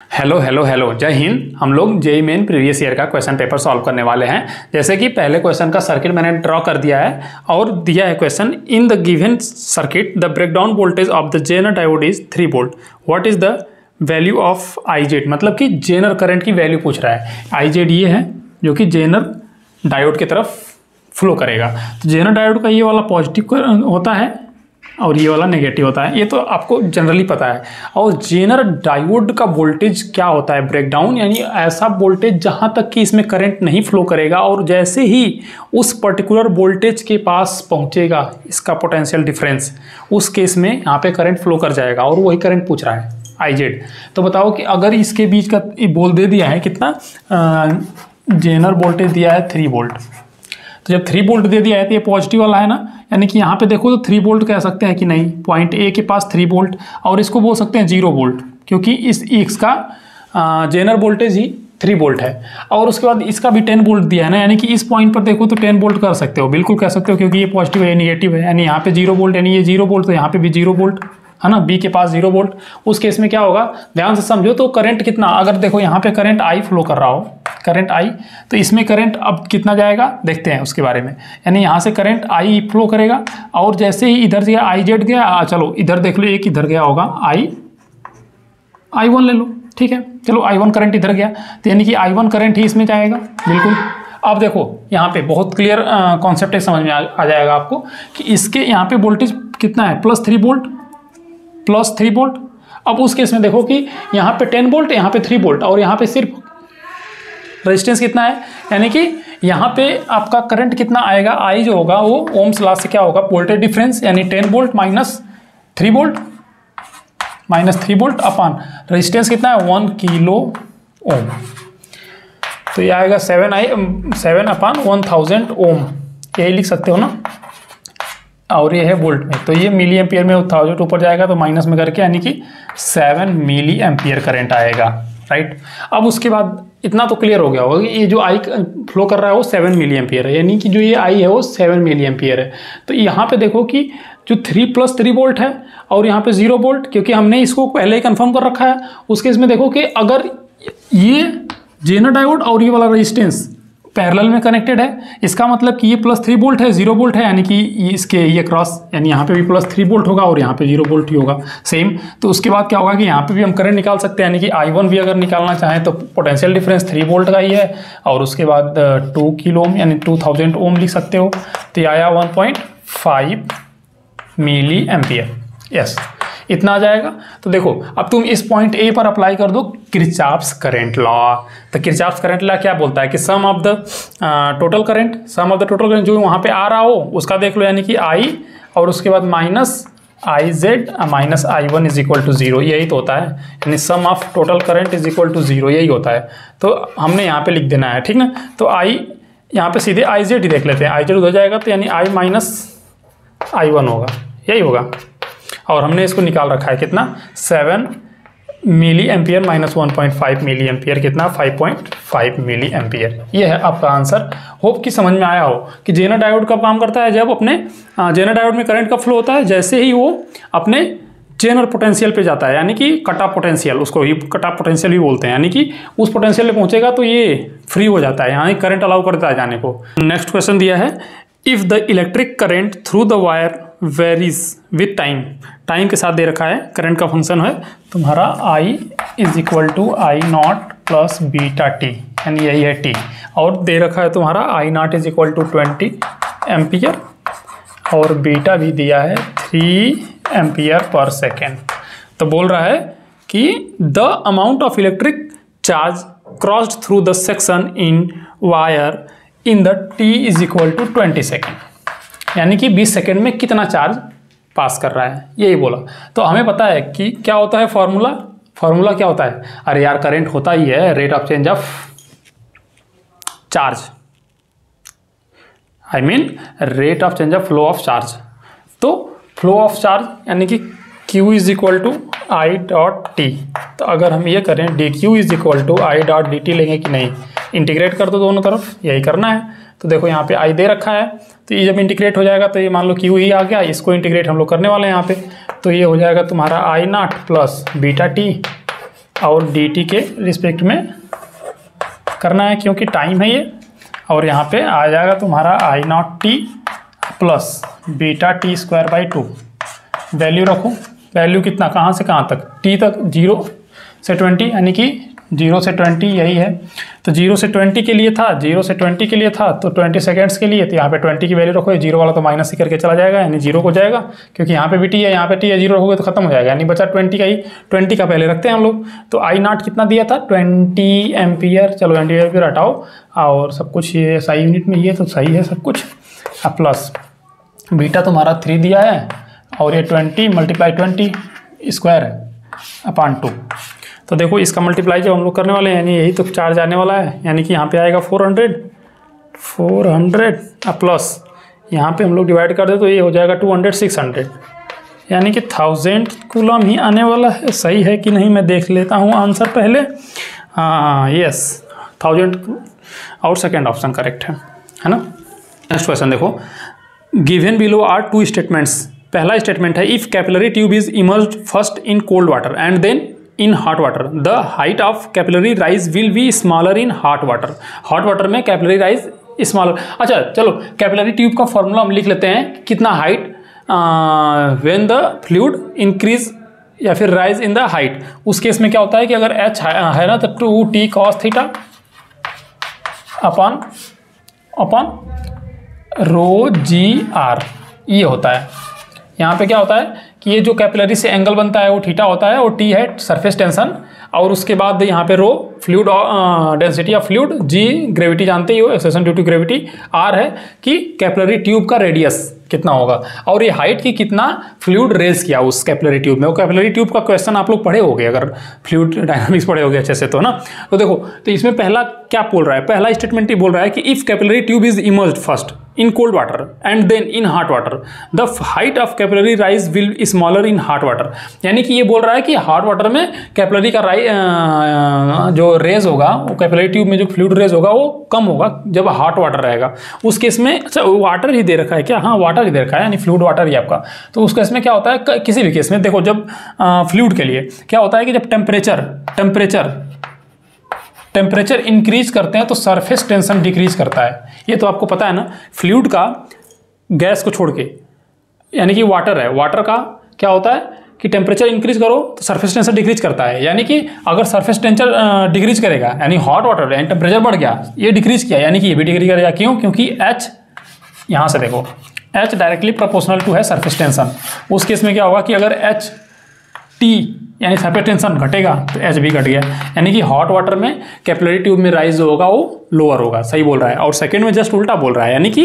Hello hello hello, जय हिंद। हम लोग जेईई मेन प्रीवियस ईयर का क्वेश्चन पेपर सॉल्व करने वाले हैं। जैसे कि पहले क्वेश्चन का सर्किट मैंने ड्रॉ कर दिया है और दिया है question, in the given circuit the breakdown voltage of the zener diode is 3 volt, what is the value of I Z. मतलब कि जेनर करंट की वैल्यू पूछ रहा है। आई जेड ये है जो कि जेनर डायोड की तरफ फ्लो करेगा। तो जेनर डायोड का ये वाला पॉजिटिव होता है और ये वाला नेगेटिव होता है, ये तो आपको जनरली पता है। और जेनर डायोड का वोल्टेज क्या होता है, ब्रेकडाउन, यानी ऐसा वोल्टेज जहां तक कि इसमें करंट नहीं फ्लो करेगा और जैसे ही उस पर्टिकुलर वोल्टेज के पास पहुंचेगा इसका पोटेंशियल डिफरेंस, उस केस में यहाँ पे करंट फ्लो कर जाएगा और वही करंट पूछ रहा है आई जेड। तो बताओ कि अगर इसके बीच का बोल दे दिया है कितना, जेनर वोल्टेज दिया है 3 वोल्ट। तो जब 3 वोल्ट दे दिया है तो ये पॉजिटिव वाला है ना, यानी कि यहाँ पे देखो तो 3 वोल्ट कह सकते हैं कि नहीं, पॉइंट ए के पास 3 वोल्ट, और इसको बोल सकते हैं 0 वोल्ट क्योंकि इसका जेनर वोल्टेज ही 3 वोल्ट है। और उसके बाद इसका भी 10 वोल्ट दिया है ना, यानी कि इस पॉइंट पर देखो तो 10 वोल्ट कर सकते हो, बिल्कुल कह सकते हो क्योंकि ये पॉजिटिव है, नेगेटिव है, यानी यहाँ पे 0 वोल्ट, यानी ये 0 वोल्ट तो यहाँ पे भी 0 वोल्ट है ना, बी के पास 0 वोल्ट। उस केस में क्या होगा, ध्यान से समझो। तो करंट कितना, अगर देखो यहाँ पे करंट आई फ्लो कर रहा हो, करंट आई, तो इसमें करंट अब कितना जाएगा देखते हैं उसके बारे में। यानी यहाँ से करंट आई फ्लो करेगा और जैसे ही इधर गया आई जेड गया, चलो इधर देख लो, एक इधर गया होगा आई वन ले लो, ठीक है, चलो I1 करंट इधर गया, तो यानी कि I1 करंट ही इसमें जाएगा, बिल्कुल। अब देखो यहाँ पे बहुत क्लियर कॉन्सेप्ट समझ में आ जाएगा आपको कि इसके यहाँ पे वोल्टेज कितना है, +3 वोल्ट, +3 वोल्ट। अब उस केस में देखो कि यहाँ पे 10 वोल्ट, यहाँ पे 3 वोल्ट और यहाँ पे सिर्फ रेजिस्टेंस कितना है, यानी कि यहाँ पे आपका करंट कितना आएगा, आई जो होगा वो ओम्स लॉ से क्या होगा, वोल्टेज डिफरेंस, यानी 10 वोल्ट -3 वोल्ट -3 वोल्ट अपान रेजिस्टेंस कितना है 1 किलो ओम। तो ये आएगा 7/1000 ओम, यही लिख सकते हो ना, और ये है वोल्ट में, तो ये मिली एम्पियर में 1000 ऊपर जाएगा तो माइनस में करके, यानी कि 7 मिली एम्पियर करंट आएगा, राइट। अब उसके बाद इतना तो क्लियर हो गया होगा कि ये जो आई फ्लो कर रहा है वो 7 मिली एम्पियर है, यानी कि जो ये आई है वो 7 मिली एम्पियर है। तो यहाँ पे देखो कि जो 3 + 3 वोल्ट है और यहाँ पे 0 वोल्ट, क्योंकि हमने इसको पहले ही कंफर्म कर रखा है। उस केस में देखो कि अगर ये जेनर डायोड और ये वाला रेजिस्टेंस पैरेलल में कनेक्टेड है, इसका मतलब कि ये +3 वोल्ट है, 0 वोल्ट है, यानी कि इसके ये क्रॉस, यानी यहाँ पे भी +3 वोल्ट होगा और यहाँ पे 0 वोल्ट ही होगा सेम। तो उसके बाद क्या होगा कि यहाँ पे भी हम करंट निकाल सकते हैं, यानी कि I1 भी अगर निकालना चाहें तो पोटेंशियल डिफरेंस 3 वोल्ट का ही है, और उसके बाद 2 किलो ओम यानी 2000 ओम लिख सकते हो। तो ये आया 1.5 मिली एम्पियर, यस, इतना आ जाएगा। तो देखो अब तुम इस पॉइंट ए पर अप्लाई कर दो किरचॉफ्स करंट लॉ। तो किरचॉफ्स करंट लॉ क्या बोलता है कि सम ऑफ द टोटल करंट जो वहाँ पे आ रहा हो उसका देख लो, यानी कि आई और उसके बाद -IZ -I1 = 0, यही तो होता है, यानी सम ऑफ टोटल करंट = 0, यही होता है। तो हमने यहाँ पे लिख देना है, ठीक ना। तो आई यहाँ पे सीधे IZ ही देख लेते हैं, IZ उधर जाएगा तो यानी I -I1 होगा, यही होगा। और हमने इसको निकाल रखा है कितना, 7 मिली एम्पियर -1.5 मिली एम्पियर, कितना 5.5 मिली एम्पियर। ये है आपका आंसर। होप कि समझ में आया हो कि जेनर डायोड कब काम करता है, जब अपने जेनर डायोड में करंट का फ्लो होता है जैसे ही वो अपने जेनर पोटेंशियल पे जाता है, यानी कि कट ऑफ पोटेंशियल, उसको ही कट ऑफ पोटेंशियल भी बोलते हैं, यानी कि उस पोटेंशियल पे पहुंचेगा तो ये फ्री हो जाता है, यानी करंट अलाउ करता है जाने को। नेक्स्ट क्वेश्चन दिया है, if the electric current through the wire varies with time के साथ दे रखा है, करंट का फंक्शन है तुम्हारा I = I0 + βt, यानी यही है t, और दे रखा है तुम्हारा I0 = 20 एम्पियर और बीटा भी दिया है 3 एम्पियर पर सेकेंड। तो बोल रहा है कि the amount of electric charge crossed through the section in wire in the t = 20 second, यानी कि 20 सेकेंड में कितना चार्ज पास कर रहा है, यही बोला। तो हमें पता है कि क्या होता है फॉर्मूला क्या होता है, अरे यार करंट होता ही है rate of change of charge, rate of change of flow of charge. तो फ्लो ऑफ चार्ज यानी कि Q = I.T। तो अगर हम ये करें dQ = I.dt लेंगे कि नहीं, इंटीग्रेट कर दो दोनों तरफ, यही करना है। तो देखो यहाँ पे I दे रखा है, तो ये जब इंटीग्रेट हो जाएगा तो ये मान लो Q ही आ गया, इसको इंटीग्रेट हम लोग करने वाले हैं यहाँ पे। तो ये हो जाएगा तुम्हारा I0 + βt और dt के रिस्पेक्ट में करना है क्योंकि टाइम है ये, और यहाँ पे आ जाएगा तुम्हारा I nought t plus beta t square by 2। Value रखो, वैल्यू कितना, कहाँ से कहाँ तक, टी तक 0 से 20, यानी कि 0 से 20 यही है। तो 0 से 20 के लिए था, 0 से 20 के लिए था तो 20 सेकेंड्स के लिए, तो यहाँ पे 20 की वैल्यू रखो, 0 वाला तो माइनस ही करके चला जाएगा, यानी 0 हो जाएगा, क्योंकि यहाँ पे भी टी है, यहाँ पे टी है, 0 रखोगे तो खत्म हो जाएगा, यानी बचा 20 का ही। 20 का पहले रखते हैं हम लोग। तो आई नॉट कितना दिया था, 20 एम्पियर। चलो 20 एम्पियर हटाओ, और सब कुछ ये SI यूनिट में ही है तो सही है सब कुछ। अब प्लस बीटा तुम्हारा 3 दिया है, और ये 20 मल्टीप्लाई 20 स्क्वायर है अपॉन 2। तो देखो इसका मल्टीप्लाई जब हम लोग करने वाले हैं, यानी यही तो चार्ज आने वाला है, यानी कि यहाँ पे आएगा 400 प्लस यहाँ पे हम लोग डिवाइड कर दे तो ये हो जाएगा 200 600, यानी कि 1000 कूलम ही आने वाला है। सही है कि नहीं मैं देख लेता हूँ आंसर पहले। हाँ यस 1000, और सेकेंड ऑप्शन करेक्ट है ना। नेक्स्ट क्वेश्चन देखो, गिवन बिलो आर 2 स्टेटमेंट्स। पहला स्टेटमेंट है if capillary tube is immersed first in cold water and then in hot water, the height of capillary rise will be smaller in hot water. Hot water में capillary rise smaller. अच्छा चलो capillary tube का formula हम लिख लेते हैं, कितना height when the fluid increase या फिर राइज इन द हाइट। उस केस में क्या होता है कि अगर h है ना तो 2t cos theta upon rho g r ये होता है। यहाँ पे क्या होता है कि ये जो कैपिलरी से एंगल बनता है वो थीटा होता है, और टी है सरफेस टेंशन, और उसके बाद यहाँ पे rho fluid density of fluid, g gravity जानते ही हो acceleration due to gravity, r है कि कैपिलरी ट्यूब का रेडियस कितना होगा, और ये हाइट की कितना फ्लूइड रेज किया उस कैपिलरी ट्यूब में। वो कैपिलरी ट्यूब का क्वेश्चन आप लोग पढ़े होगे, अगर फ्लूइड डायनामिक्स पढ़े होगे अच्छे से तो ना। तो देखो तो इसमें पहला क्या बोल रहा है, पहला स्टेटमेंट ही बोल रहा है कि if capillary tube is immersed first in cold water and then in hot water, the height of capillary rise will smaller in hot water। यानी कि ये बोल रहा है कि हॉट वाटर में कैपिलरी का जो रेज होगा, वो कैपिलरी ट्यूब में जो फ्लूइड रेज होगा वो कम होगा जब हॉट वाटर रहेगा। उस केस में अच्छा वाटर ही दे रखा है क्या, हाँ वाटर ही दे रखा है, यानी फ्लूइड वाटर ही आपका। तो उस केस में क्या होता है, किसी भी केस में देखो जब फ्लूइड के लिए क्या होता है कि जब टेम्परेचर इंक्रीज करते हैं तो सरफेस टेंशन डिक्रीज करता है। ये तो आपको पता है ना, फ्लूइड का गैस को छोड़ के, यानी कि वाटर है, वाटर का क्या होता है कि टेम्परेचर इंक्रीज करो तो सरफेस टेंशन डिक्रीज करता है। यानी कि अगर सरफेस टेंशन डिक्रीज करेगा, यानी हॉट वाटर यानी टेम्परेचर बढ़ गया, ये डिक्रीज किया, यानी कि ये भी डिक्रीज करेगा। क्यों, क्योंकि H यहाँ से देखो H डायरेक्टली प्रोपोर्शनल टू है सरफेस टेंशन। उस केस में क्या होगा कि अगर H T यानी सरफेस टेंशन घटेगा तो H भी घट गया, यानी कि हॉट वाटर में कैपिलरी ट्यूब में राइज होगा वो लोअर होगा। सही बोल रहा है, और सेकंड में जस्ट उल्टा बोल रहा है, यानी कि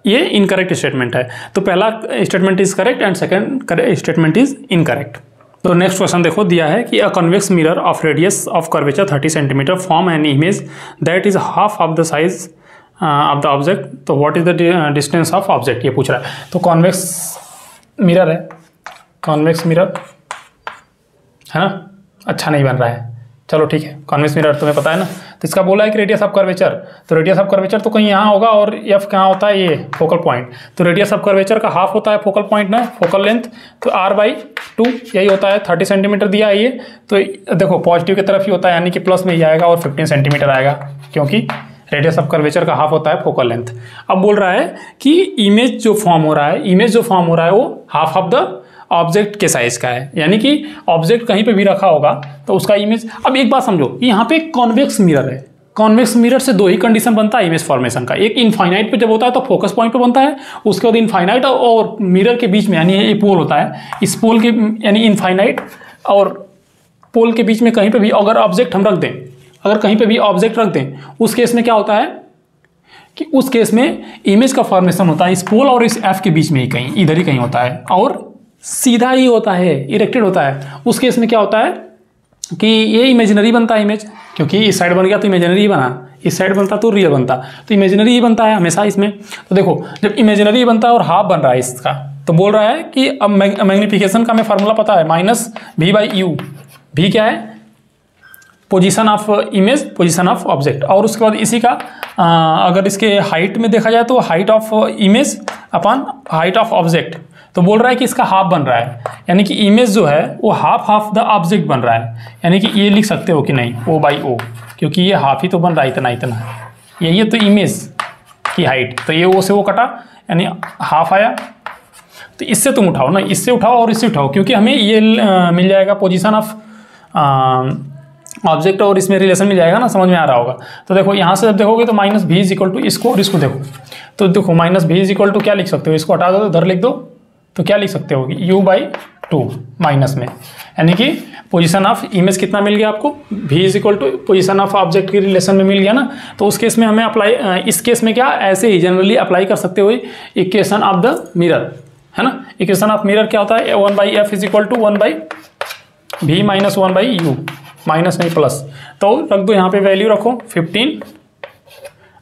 ये इनकरेक्ट स्टेटमेंट है। तो पहला statement is correct and second statement is incorrect. तो नेक्स्ट क्वेश्चन देखो दिया है कि a convex mirror of radius of curvature 30 centimetre form an image that is half of the size of the object. तो what is the distance of object, ये पूछ रहा है। तो कॉन्वेक्स मिरर है, कॉन्वेक्स मिरर है ना, अच्छा नहीं बन रहा है, चलो ठीक है। कॉन्वेक्स मिरर तुम्हें पता है ना। तो इसका बोला है कि रेडियस ऑफ कर्वेचर, तो रेडियस ऑफ कर्वेचर तो कहीं यहाँ होगा, और एफ कहाँ होता है, ये फोकल पॉइंट। तो रेडियस ऑफ कर्वेचर का हाफ होता है फोकल पॉइंट ना, फोकल लेंथ, तो r/2 यही होता है। 30 सेंटीमीटर दिया है ये, तो देखो पॉजिटिव की तरफ ही होता है, यानी कि प्लस में ही आएगा, और 15 सेंटीमीटर आएगा, क्योंकि रेडियस ऑफ कर्वेचर का हाफ होता है फोकल लेंथ। अब बोल रहा है कि इमेज जो फॉर्म हो रहा है, वो हाफ ऑफ द ऑब्जेक्ट के साइज का है, यानी कि ऑब्जेक्ट कहीं पे भी रखा होगा तो उसका इमेज। अब एक बात समझो, यहाँ पे कॉन्वेक्स मिरर है, कॉन्वेक्स मिरर से दो ही कंडीशन बनता है इमेज फॉर्मेशन का। एक इनफाइनाइट पे जब होता है तो फोकस पॉइंट पे बनता है, उसके बाद इनफाइनाइट और मिरर के बीच में, यानी ये पोल होता है, इस पोल के यानी इनफाइनाइट और पोल के बीच में कहीं पे भी अगर ऑब्जेक्ट हम रख दें, अगर कहीं पे भी ऑब्जेक्ट रख दें, उस केस में क्या होता है कि उस केस में इमेज का फॉर्मेशन होता है इस पोल और इस एफ के बीच में ही, कहीं इधर ही कहीं होता है, और सीधा ही होता है, इरेक्टेड होता है। उस केस में क्या होता है कि ये इमेजिनरी बनता है इमेज, क्योंकि इस साइड बन गया तो इमेजिनरी ही बना, इस साइड बनता तो रियल बनता, तो इमेजिनरी ही बनता है हमेशा इसमें। तो देखो जब इमेजिनरी बनता है और हाफ बन रहा है इसका, तो बोल रहा है कि अब मैग्निफिकेशन का हमें फार्मूला पता है, -v/u। v क्या है, position of image, position of object, और उसके बाद इसी का अगर इसके हाइट में देखा जाए तो height of image upon height of object. तो बोल रहा है कि इसका हाफ बन रहा है, यानी कि इमेज जो है वो हाफ द ऑब्जेक्ट बन रहा है। यानी कि ये लिख सकते हो कि नहीं, O/O, क्योंकि ये हाफ ही तो बन रहा है, इतना इतना यही है तो इमेज की हाइट, तो ये O से वो कटा यानी हाफ आया। तो इससे तुम उठाओ ना, इससे उठाओ और इससे उठाओ, क्योंकि हमें ये मिल जाएगा पोजीशन ऑफ ऑब्जेक्ट और इसमें रिलेशन मिल जाएगा ना, समझ में आ रहा होगा। तो देखो यहाँ से जब देखोगे तो -v इज इक्वल टू इसको और इसको देखो, तो देखो -v इज इक्वल टू क्या लिख सकते हो, इसको हटा दो इधर लिख दो, तो क्या लिख सकते हो U/2 माइनस में, यानी कि पोजीशन ऑफ इमेज कितना मिल गया आपको, v is equal to position of object की रिलेशन में मिल गया ना। तो उस केस में हमें अप्लाई, इस केस में क्या ऐसे ही जनरली अप्लाई कर सकते हो इक्वेशन ऑफ द मिरर, है ना। इक्वेशन ऑफ मिरर क्या होता है, 1/f is equal to 1/v minus 1/u, minus नहीं प्लस, तो रख दो यहाँ पे वैल्यू रखो 15,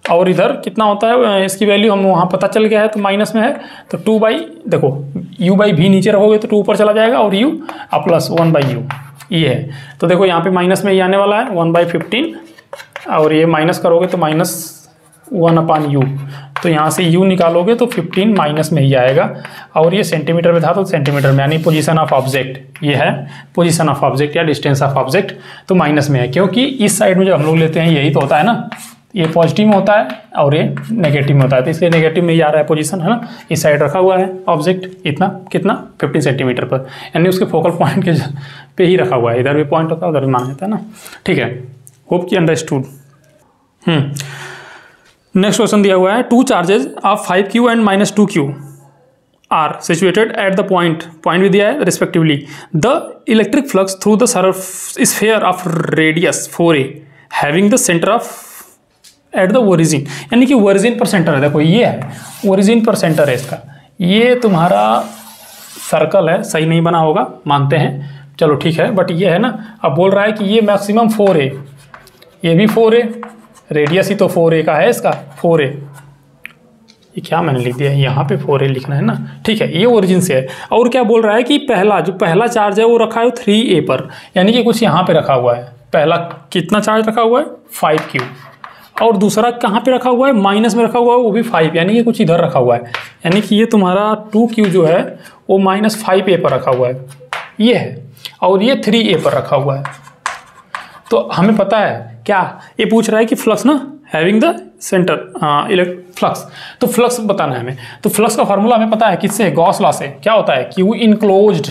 और इधर कितना होता है इसकी वैल्यू हम वहाँ पता चल गया है तो माइनस में है, तो 2 देखो u/v नीचे रखोगे तो 2 ऊपर चला जाएगा और u प्लस 1/u ये है। तो देखो यहाँ पे माइनस में ये आने वाला है 1/15, और ये माइनस करोगे तो -1/u, तो यहाँ से u निकालोगे तो 15 माइनस में ही आएगा, और ये सेंटीमीटर में था तो सेंटीमीटर में, यानी पोजीशन ऑफ ऑब्जेक्ट ये है, पोजीशन ऑफ ऑब्जेक्ट या डिस्टेंस ऑफ ऑब्जेक्ट तो माइनस में है, क्योंकि इस साइड में जो हम लोग लेते हैं यही तो होता है ना, ये पॉजिटिव में होता है और ये नेगेटिव में होता है, तो इसलिए नेगेटिव में ही आ रहा है पोजीशन, है ना। इस साइड रखा हुआ है ऑब्जेक्ट इतना कितना 15 सेंटीमीटर पर, यानी उसके फोकल पॉइंट के पे ही रखा हुआ है, इधर भी पॉइंट होता है उधर भी मान लेता है ना, ठीक है। होप कि अंडरस्टूड। नेक्स्ट क्वेश्चन दिया हुआ है, 2 charges of 5q and -2q are situated at the point भी दिया है respectively, the electric flux through the sphere of radius 4a having the centre of at the origin, यानी कि origin पर centre है, देखो ये है ओरिजिन पर सेंटर है इसका, ये तुम्हारा सर्कल है, सही नहीं बना होगा मानते हैं, चलो ठीक है, बट ये है ना। अब बोल रहा है कि ये मैक्सिमम 4a, ये भी 4a, रेडियस ही तो 4a का है इसका, 4a, ये क्या मैंने लिख दिया है यहाँ पे 4a लिखना है ना, ठीक है, ये ओरिजिन से है। और क्या बोल रहा है कि पहला चार्ज है वो रखा है 3a पर, यानी कि कुछ यहाँ पे रखा हुआ है, पहला कितना चार्ज रखा हुआ है 5q, और दूसरा कहाँ पे रखा हुआ है माइनस में रखा हुआ है वो भी 5, यानी कि कुछ इधर रखा हुआ है, यानी कि ये तुम्हारा 2q जो है वो -5a पर रखा हुआ है, ये है, और ये 3a पर रखा हुआ है। तो हमें पता है क्या, ये पूछ रहा है कि फ्लक्स ना हैविंग द सेंटर फ्लक्स, तो फ्लक्स बताना है हमें, तो फ्लक्स का फार्मूला हमें पता है किससे, गॉस लॉ से, क्या होता है Q इनक्लोज्ड,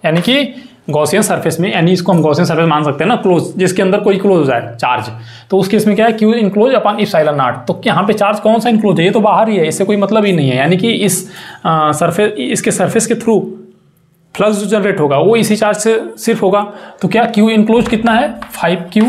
यानी कि गॉसियन सरफेस में, यानी इसको हम गॉसियन सरफेस मान सकते हैं ना, क्लोज, जिसके अंदर कोई क्लोज हो जाए चार्ज, तो उस केस में क्या है Q enclose upon epsilon not, तो यहाँ पे चार्ज कौन सा इनक्लोज है, ये तो बाहर ही है, इससे कोई मतलब ही नहीं है, यानी कि इस सरफेस, इसके सरफेस के थ्रू फ्लक्स जो जनरेट होगा वो इसी चार्ज से सिर्फ होगा, तो क्या Q इनक्लोज कितना है 5q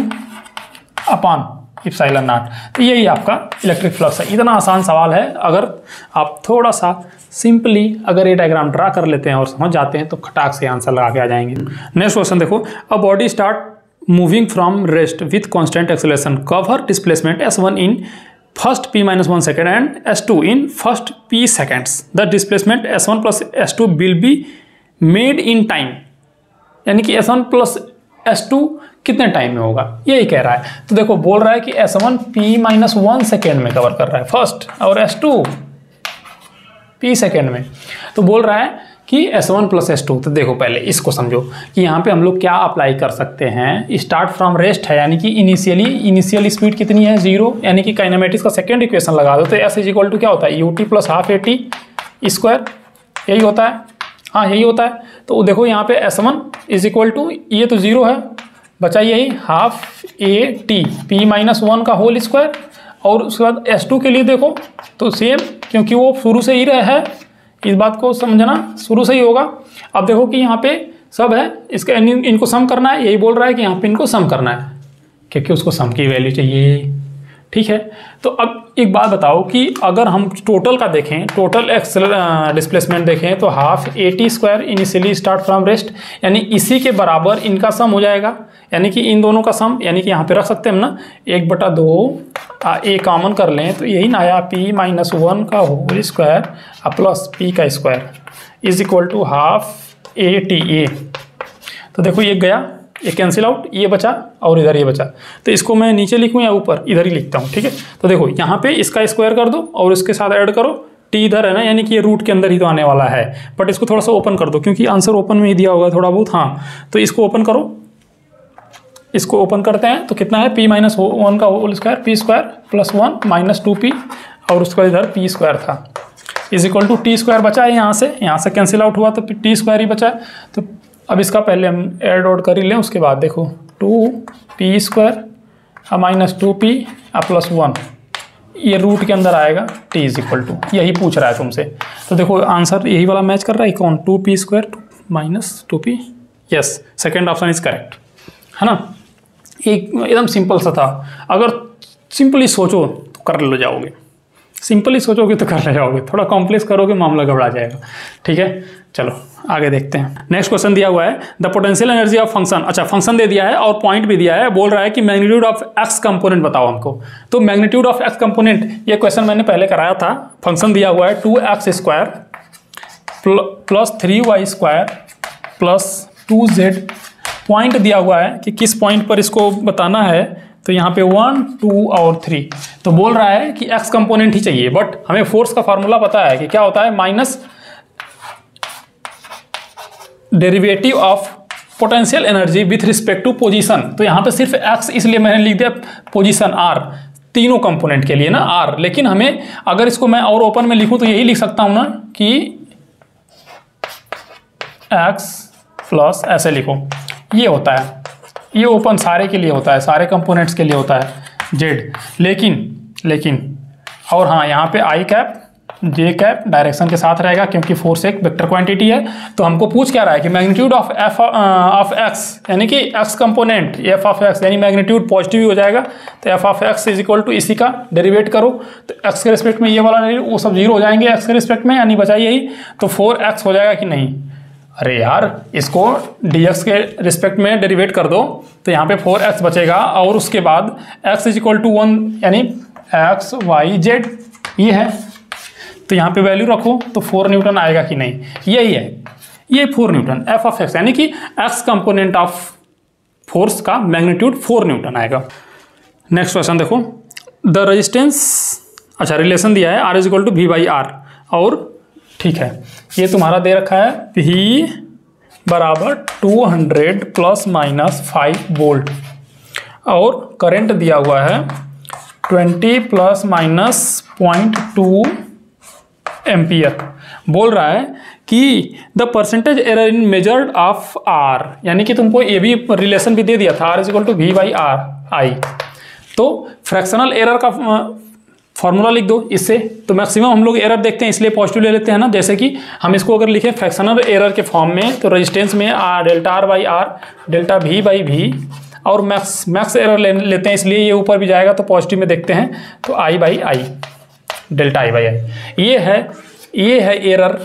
अपॉन एप्सिलॉन नॉट, तो यही आपका इलेक्ट्रिक फ्लक्स है। इतना आसान सवाल है, अगर आप थोड़ा सा सिंपली अगर ये डायग्राम ड्रा कर लेते हैं और समझ जाते हैं तो खटाक से आंसर लगा के आ जाएंगे। नेक्स्ट क्वेश्चन देखो, a body start moving from rest with constant acceleration, curve her displacement s1 in first p-1 second and s2 in first p seconds, the displacement s1 plus s2 will be made in time, यानी कि s1 plus s2 कितने time में होगा, यही कह रहा है। तो देखो बोल रहा है कि s1 p-1 सेकेंड में कवर कर रहा है फर्स्ट, और s2 p सेकेंड में, तो बोल रहा है कि s1 प्लस s2। तो देखो पहले इसको समझो कि यहाँ पे हम लोग क्या अप्लाई कर सकते हैं, स्टार्ट फ्रॉम रेस्ट है, यानी कि इनिशियल स्पीड कितनी है 0, यानी कि काइनेमेटिक्स का सेकेंड इक्वेशन लगा दो, तो s इज इक्वल टू क्या होता है ut plus half at square, यही होता है, हाँ यही होता है। तो देखो यहाँ पे s1 इज इक्वल टू, ये तो 0 है, बचा यही हाफ at p-1 का होल स्क्वायर, और उसके बाद s2 के लिए देखो तो सेम, क्योंकि वो शुरू से ही रहा है, इस बात को समझना, शुरू से ही होगा। अब देखो कि यहाँ पे सब है, इसका इनको सम करना है, यही बोल रहा है कि यहाँ पे इनको सम करना है, क्योंकि उसको सम की वैल्यू चाहिए, ठीक है। तो अब एक बात बताओ कि अगर हम टोटल का देखें, टोटल डिस्प्लेसमेंट देखें, तो half at square initially start from rest, यानी इसी के बराबर इनका सम हो जाएगा, यानी कि इन दोनों का सम, यानी कि यहाँ पे रख सकते हैं हम ना 1/2 a कॉमन कर लें, तो यही ना आया p-1 का होल स्क्वायर प्लस p का square is equal to half at। तो देखो ये गया, ये कैंसिल आउट, ये बचा और इधर ये बचा, तो इसको मैं नीचे लिखूँ या ऊपर, इधर ही लिखता हूँ, ठीक है। तो देखो यहाँ पे इसका स्क्वायर कर दो और इसके साथ ऐड करो टी इधर है ना, यानी कि ये रूट के अंदर ही तो आने वाला है। बट इसको थोड़ा सा ओपन कर दो, क्योंकि आंसर ओपन में ही दिया होगा थोड़ा बहुत। हाँ, तो इसको ओपन करो, इसको ओपन करते हैं तो कितना है, p माइनस 1 का whole square, p square plus 1 minus 2p, और उसका इधर पी स्क्वायर था, is equal to t square बचा है। यहाँ से कैंसिल आउट हुआ तो टी स्क्वायर ही बचा है। तो अब इसका पहले हम एड ऑड कर ही लें, उसके बाद देखो 2p square minus 2p plus 1, ये रूट के अंदर आएगा, t इज इक्वल टू, यही पूछ रहा है तुमसे। तो देखो आंसर यही वाला मैच कर रहा है, कौन, 2p square minus 2p। Yes, second option is correct, है ना। एक एकदम सिंपल सा था, अगर सिंपली सोचो तो कर ले जाओगे, सिंपली सोचोगे तो कर ले जाओगे, थोड़ा कॉम्प्लेक्स करोगे मामला घबरा जाएगा। ठीक है, चलो आगे देखते हैं। नेक्स्ट क्वेश्चन दिया हुआ है, the potential energy of function. अच्छा, फंक्शन दे दिया है और पॉइंट भी दिया है, बोल रहा है कि मैग्नीट्यूड ऑफ एक्स कंपोनेंट बताओ हमको। तो मैग्नीट्यूड ऑफ एक्स कंपोनेंट, ये क्वेश्चन मैंने पहले कराया था। फंक्शन दिया हुआ है 2x square plus 3y square plus 2z, point दिया हुआ है कि किस पॉइंट पर इसको बताना है। तो यहाँ पे 1, 2 और 3, तो बोल रहा है कि एक्स कंपोनेंट ही चाहिए, बट हमें फोर्स का फार्मूला पता है कि क्या होता है, minus derivative of potential energy with respect to position. तो यहाँ पे सिर्फ एक्स इसलिए मैंने लिख दिया, पोजीशन आर, तीनों कंपोनेंट के लिए ना आर। लेकिन हमें अगर इसको मैं और ओपन में लिखूं तो यही लिख सकता हूं ना कि एक्स प्लस, ऐसे लिखो, ये होता है, ये ओपन सारे के लिए होता है, सारे कंपोनेंट्स के लिए होता है जेड। लेकिन और हाँ, यहाँ पे आई कैप जे कैप डायरेक्शन के साथ रहेगा, क्योंकि फोर्स एक वेक्टर क्वांटिटी है। तो हमको पूछ क्या रहा है कि magnitude of F of x, यानी कि x component F of x, यानी मैग्नीट्यूड पॉजिटिव हो जाएगा। तो F of x is equal to इसी का डेरिवेट करो, तो एक्स के रिस्पेक्ट में ये वाला वो सब जीरो हो जाएंगे एक्स के रिस्पेक्ट में, यानी बचा यही। तो 4x हो जाएगा कि नहीं, अरे यार इसको dx के रिस्पेक्ट में डेरिवेट कर दो, तो यहाँ पे 4x बचेगा, और उसके बाद x इज इक्वल टू 1, यानी x y z ये है। तो यहाँ पे वैल्यू रखो तो 4 न्यूटन आएगा कि नहीं, यही है, ये 4 न्यूटन एफ ऑफ एक्स, यानी कि x कंपोनेंट ऑफ फोर्स का मैग्नीट्यूड 4 न्यूटन आएगा। नेक्स्ट क्वेश्चन देखो, द रेजिस्टेंस, अच्छा रिलेशन दिया है r is equal to v by r, और ठीक है ये तुम्हारा दे रखा है v बराबर 200 प्लस माइनस 5 वोल्ट, और करंट दिया हुआ है 20 प्लस माइनस 0.2 एम्पियर। बोल रहा है कि the percentage error in measured of r, यानी कि तुमको ये भी रिलेशन भी दे दिया था, r is equal to v by r I. तो फ्रैक्शनल एरर का फॉर्मूला लिख दो इससे। तो मैक्सिमम हम लोग एरर देखते हैं इसलिए पॉजिटिव ले लेते हैं ना। जैसे कि हम इसको अगर लिखें फ्रैक्शनल एरर के फॉर्म में, तो रेजिस्टेंस में delta r by r, delta v by v, और मैक्स एरर लेते हैं इसलिए ये ऊपर भी जाएगा, तो पॉजिटिव में देखते हैं, तो I by I, delta I by I. ये है error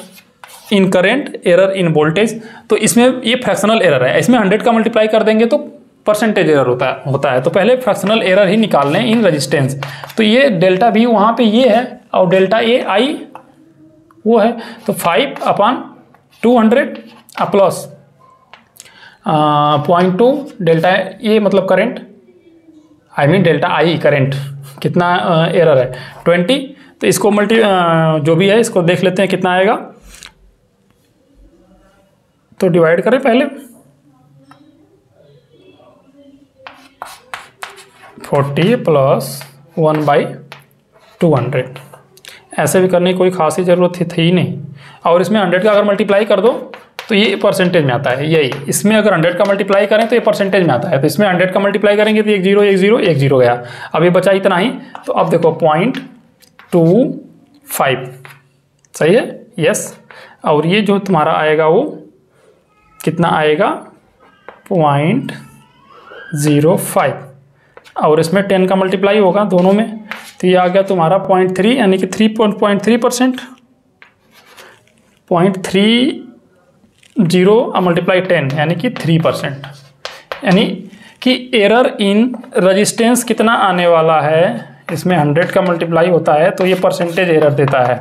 in current, error in voltage. तो इसमें ये फ्रैक्शनल एरर है, इसमें 100 का मल्टीप्लाई कर देंगे तो परसेंटेज एरर होता है। तो पहले फ्रैक्शनल एरर ही निकाल लें इन रेजिस्टेंस। तो ये डेल्टा वी वहाँ पे ये है, और डेल्टा ए आई वो है, तो 5/200 प्लस 0.2 डेल्टा ए मतलब current, I mean delta I current, कितना एरर है 20। तो इसको जो भी है इसको देख लेते हैं कितना आएगा। तो डिवाइड करें पहले, 40 प्लस 1/200, ऐसे भी करने की कोई खास ही ज़रूरत थी ही नहीं। और इसमें 100 का अगर मल्टीप्लाई कर दो तो ये परसेंटेज में आता है, यही इसमें अगर 100 का मल्टीप्लाई करें तो ये परसेंटेज में आता है। तो इसमें 100 का मल्टीप्लाई करेंगे तो 1 0 1 0 1 0 गया, अब ये बचा इतना ही। तो अब देखो 0.25 सही है, यस। और ये जो तुम्हारा आएगा वो कितना आएगा 0.05, और इसमें 10 का मल्टीप्लाई होगा दोनों में, तो ये आ गया तुम्हारा 0.3, यानी कि 3.3%, 0.30 मल्टीप्लाई 10 यानी कि 3%। यानी कि एरर इन रजिस्टेंस कितना आने वाला है, इसमें 100 का मल्टीप्लाई होता है तो ये परसेंटेज एरर देता है,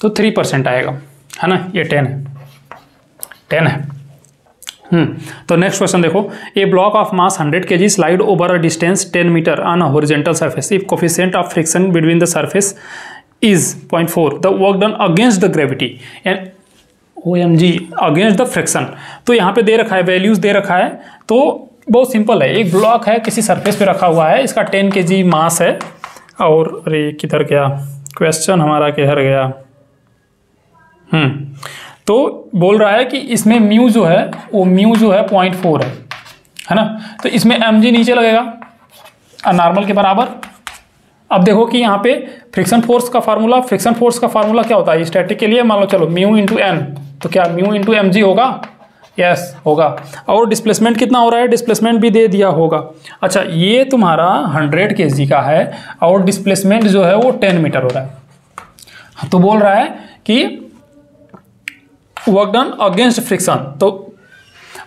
तो 3% आएगा, है ना। ये 10 है। तो नेक्स्ट क्वेश्चन देखो, a block of mass 100 kg slide over a distance 10 metre on a horizontal surface if coefficient of friction between the surface is 0.4 the work done against the gravity and OMG against the friction. तो यहाँ पे दे रखा है, values दे रखा है। तो बहुत simple है, एक ब्लॉक है किसी सरफेस पे रखा हुआ है, इसका 10 kg मास है। और अरे किधर गया क्वेश्चन हमारा, किधर गया। तो बोल रहा है कि इसमें म्यू जो है वो म्यू जो है 0.4 है ना। तो इसमें mg नीचे लगेगा नॉर्मल के बराबर। अब देखो कि यहाँ पे फ्रिक्शन फोर्स का फार्मूला क्या होता है स्टैटिक के लिए, मान लो चलो म्यू इंटू एन, तो क्या म्यू इंटू mg होगा, यस होगा। और डिस्प्लेसमेंट कितना हो रहा है, डिस्प्लेसमेंट भी दे दिया होगा। अच्छा ये तुम्हारा 100 kg का है और डिस्प्लेसमेंट जो है वो 10 मीटर हो रहा है। तो बोल रहा है कि वर्क डन अगेंस्ट फ्रिक्शन, तो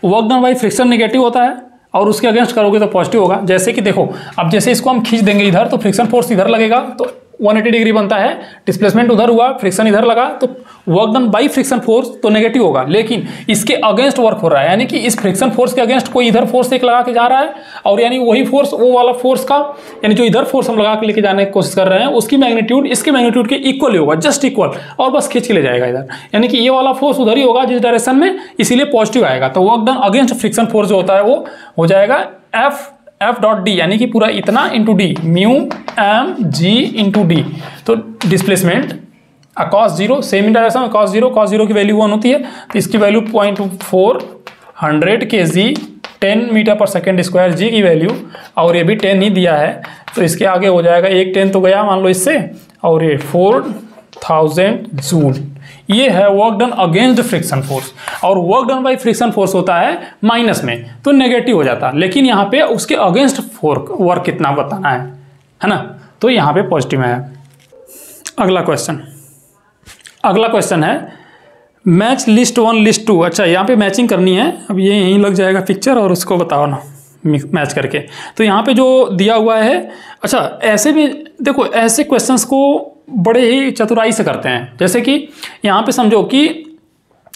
work done by friction negative होता है और उसके अगेंस्ट करोगे तो पॉजिटिव होगा। जैसे कि देखो अब जैसे इसको हम खींच देंगे इधर तो फ्रिक्शन फोर्स इधर लगेगा तो 180 डिग्री बनता है, डिस्प्लेसमेंट उधर हुआ, फ्रिक्शन इधर लगा, तो work done by friction force तो नेगेटिव होगा। लेकिन इसके अगेंस्ट वर्क हो रहा है, यानी कि इस फ्रिक्शन फोर्स के अगेंस्ट कोई इधर फोर्स एक लगा के जा रहा है और यानी वही फोर्स वो वाला फोर्स का, यानी जो इधर फोर्स हम लगा के लेके जाने की कोशिश कर रहे हैं उसकी मैग्नीट्यूड इसके मैग्नीट्यूड के इक्वल ही होगा, जस्ट इक्वल, और बस खींच के ले जाएगा इधर। यानी कि ये वाला फोर्स उधर ही होगा जिस डायरेक्शन में, इसीलिए पॉजिटिव आएगा। तो work done against friction force जो होता है वो हो जाएगा F डॉट डी, यानी कि पूरा इतना into d, mu m g into d. तो displacement a cos zero, same direction में कॉस जीरो की वैल्यू 1 होती है, तो इसकी value 0.4, 100 kg 10 metre per second square, g की वैल्यू, और ये भी 10 ही दिया है तो इसके आगे हो जाएगा एक 10 तो गया मान लो इससे, और ये 4000 जूल। ये है work done against friction force. और work done by friction force होता है माइनस में तो नेगेटिव हो जाता है, लेकिन यहाँ पे उसके अगेंस्ट वर्क कितना बताना है ना, तो यहाँ पे पॉजिटिव है। अगला क्वेश्चन है मैच लिस्ट 1 लिस्ट 2। अच्छा यहाँ पे मैचिंग करनी है, अब ये यहीं लग जाएगा पिक्चर और उसको बताओ ना मैच करके। तो यहाँ पे जो दिया हुआ है, अच्छा ऐसे भी देखो, ऐसे क्वेश्चंस को बड़े ही चतुराई से करते हैं। जैसे कि यहाँ पे समझो कि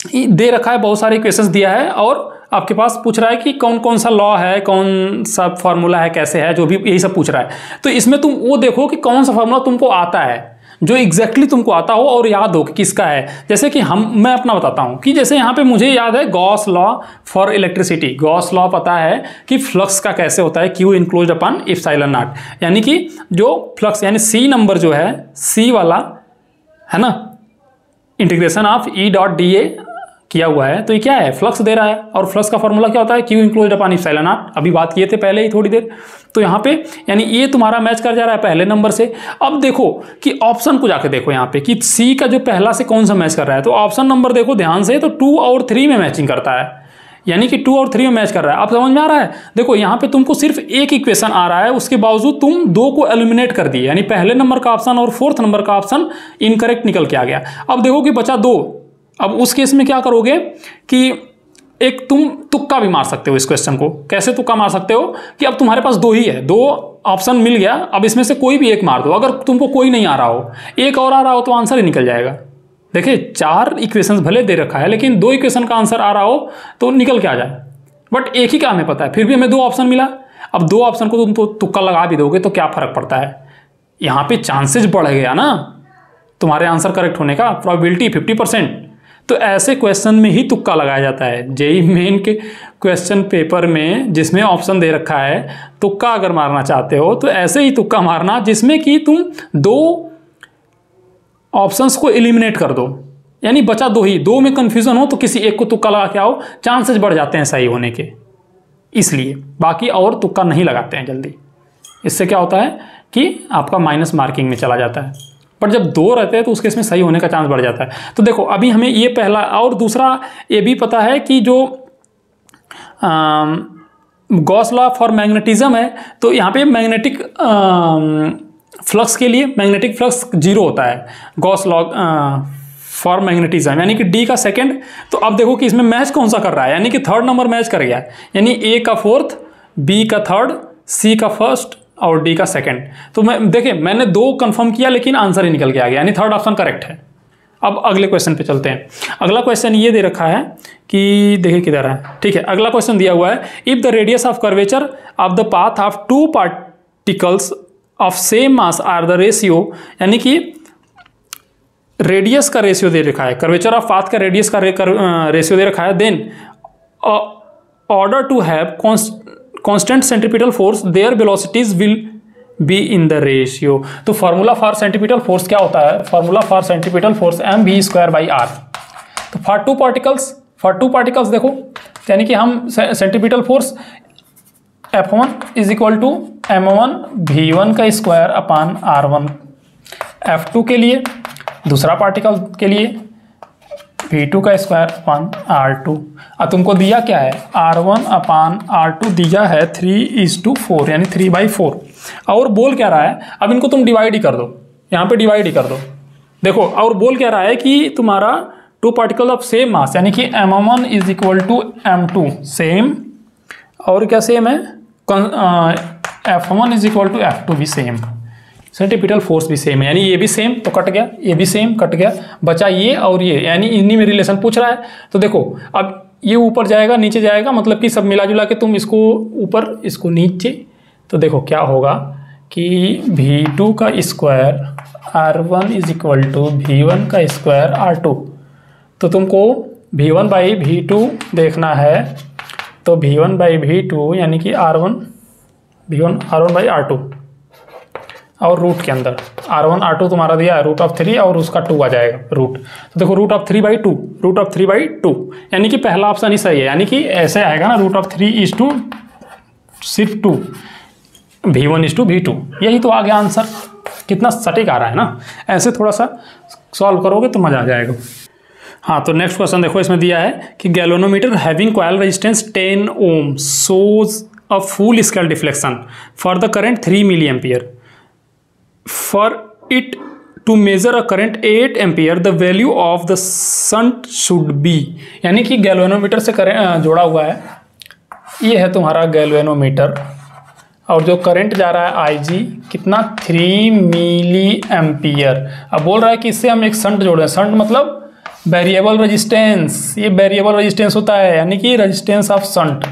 दे रखा है, बहुत सारे क्वेश्चंस दिया है और आपके पास पूछ रहा है कि कौन कौन सा लॉ है, कौन सा फार्मूला है, कैसे है, जो भी यही सब पूछ रहा है। तो इसमें तुम वो देखो कि कौन सा फार्मूला तुमको आता है, जो एग्जैक्टली तुमको आता हो और याद हो कि किसका है। जैसे कि मैं अपना बताता हूं कि जैसे यहाँ पे मुझे याद है Gauss law for electricity. Gauss law पता है कि फ्लक्स का कैसे होता है, Q enclosed upon epsilon not, यानी कि जो फ्लक्स यानी सी नंबर जो है, सी वाला है ना, integration of E dot D A किया हुआ है, तो ये क्या है, फ्लक्स दे रहा है। और फ्लक्स का फॉर्मूला क्या होता है, Q enclosed upon epsilon not, अभी बात किए थे पहले ही थोड़ी देर। तो यहाँ पे यानी ये तुम्हारा मैच कर जा रहा है पहले नंबर से। अब देखो कि ऑप्शन को जाके देखो यहाँ पे कि सी का जो पहला से कौन सा मैच कर रहा है, तो ऑप्शन नंबर देखो ध्यान से, तो 2 और 3 में मैचिंग करता है, यानी कि 2 और 3 में मैच कर रहा है। अब समझ में आ रहा है। देखो यहाँ पे तुमको सिर्फ एक इक्वेशन आ रहा है, उसके बावजूद तुम 2 को एलिमिनेट कर दिए, यानी पहले नंबर का ऑप्शन और 4th नंबर का ऑप्शन इनकरेक्ट निकल के आ गया। अब देखो कि बचा 2। अब उस केस में क्या करोगे कि एक तुम तुक्का भी मार सकते हो इस क्वेश्चन को। कैसे तुक्का मार सकते हो कि अब तुम्हारे पास 2 ही है, 2 ऑप्शन मिल गया, अब इसमें से कोई भी एक मार दो। अगर तुमको कोई नहीं आ रहा हो, एक और आ रहा हो, तो आंसर ही निकल जाएगा। देखिए 4 इक्वेशंस भले दे रखा है, लेकिन 2 इक्वेशन का आंसर आ रहा हो तो निकल के आ जाए, बट एक ही का हमें पता है, फिर भी हमें 2 ऑप्शन मिला। अब 2 ऑप्शन को तुम तो तुक्का लगा भी दोगे तो क्या फर्क पड़ता है, यहाँ पे चांसेस बढ़ गया ना तुम्हारे आंसर करेक्ट होने का, प्रोबेबिलिटी 50%। तो ऐसे क्वेश्चन में ही तुक्का लगाया जाता है। जेईई मेन के क्वेश्चन पेपर में जिसमें ऑप्शन दे रखा है, तुक्का अगर मारना चाहते हो तो ऐसे ही तुक्का मारना जिसमें कि तुम 2 ऑप्शंस को एलिमिनेट कर दो, यानी बचा 2 ही, 2 में कंफ्यूजन हो तो किसी एक को तुक्का लगा के आओ, चांसेस बढ़ जाते हैं सही होने के, इसलिए बाकी और तुक्का नहीं लगाते हैं जल्दी। इससे क्या होता है कि आपका माइनस मार्किंग में चला जाता है, बट जब 2 रहते हैं तो उस केस में सही होने का चांस बढ़ जाता है। तो देखो अभी हमें ये पहला और दूसरा ये भी पता है कि जो गॉस लॉ फॉर मैग्नेटिज्म है, तो यहाँ पे मैग्नेटिक फ्लक्स के लिए मैग्नेटिक फ्लक्स 0 होता है गॉस लॉ फॉर मैग्नेटिज्म, यानी कि डी का सेकंड। तो अब देखो कि इसमें मैच कौन सा कर रहा है, यानी कि 3rd नंबर मैच कर गया, यानी ए का 4th, बी का 3rd, सी का 1st और डी का 2nd। तो देखिए मैंने 2 कंफर्म किया लेकिन आंसर ही निकल के आ गया, यानी 3rd ऑप्शन करेक्ट है। अब अगले क्वेश्चन पे चलते हैं। अगला क्वेश्चन ये दे रखा है कि देखिए किधर है, ठीक है। अगला क्वेश्चन दिया हुआ है, if the radius of curvature of the path of 2 particles of same mass are the ratio, यानी कि रेडियस का रेशियो दे रखा है, कर्वेचर ऑफ पाथ का रेडियस का रेशियो दे रखा है, then order to have constant centripetal force their velocities will be in the ratio. तो फार्मूला फॉर सेंट्रीपिटल फोर्स क्या होता है? Formula for centripetal force mv²/r। तो फॉर टू पार्टिकल्स देखो, यानी कि हम centripetal force F1 is equal to m1 v1² F2 के लिए, दूसरा पार्टिकल के लिए v2² अब तुमको दिया क्या है? R1/R2 दिया है 3:4 यानी 3/4। और बोल क्या रहा है? अब इनको तुम डिवाइड ही कर दो, यहाँ पे डिवाइड ही कर दो। देखो और बोल क्या रहा है कि तुम्हारा two particle of same mass यानी कि m1 is equal to m2 same, और क्या सेम है? F1 is equal to F2 भी सेम, सेंट्रीपिटल फोर्स भी सेम है, यानी ये भी सेम तो कट गया, ये भी सेम कट गया, बचा ये और ये, यानी इन्हीं में रिलेशन पूछ रहा है। तो देखो अब ये ऊपर जाएगा नीचे जाएगा, मतलब कि सब मिला जुला के तुम इसको ऊपर इसको नीचे, तो देखो क्या होगा कि v2² R1 is equal to v1² R2। तो तुमको v1/v2 देखना है, तो v1/v2 यानी कि R1/R2 और रूट के अंदर R1 R2 तुम्हारा दिया है √3 और उसका 2 आ जाएगा रूट। तो देखो √3/2 यानी कि पहला ऑप्शन ही सही है, यानी कि ऐसे आएगा ना √3 सिर्फ 2 v1:v2, यही तो आ गया आंसर। कितना सटीक आ रहा है ना, ऐसे थोड़ा सा सॉल्व करोगे तो मजा आ जाएगा। हाँ तो नेक्स्ट क्वेश्चन देखो, इसमें दिया है कि galvanometer having coil resistance 10 ohm shows a full scale deflection for the current 3 milli ampere. For it to measure a current 8 ampere, the value of the shunt should be, यानी कि galvanometer से जोड़ा हुआ है, ये है तुम्हारा गैल्वेनोमीटर, और जो करंट जा रहा है IG कितना 3 मिली एम्पियर। अब बोल रहा है कि इससे हम एक शंट जोड़ दें, शंट मतलब वेरिएबल रेजिस्टेंस, ये वेरिएबल रेजिस्टेंस होता है, यानी कि रेजिस्टेंस ऑफ शंट,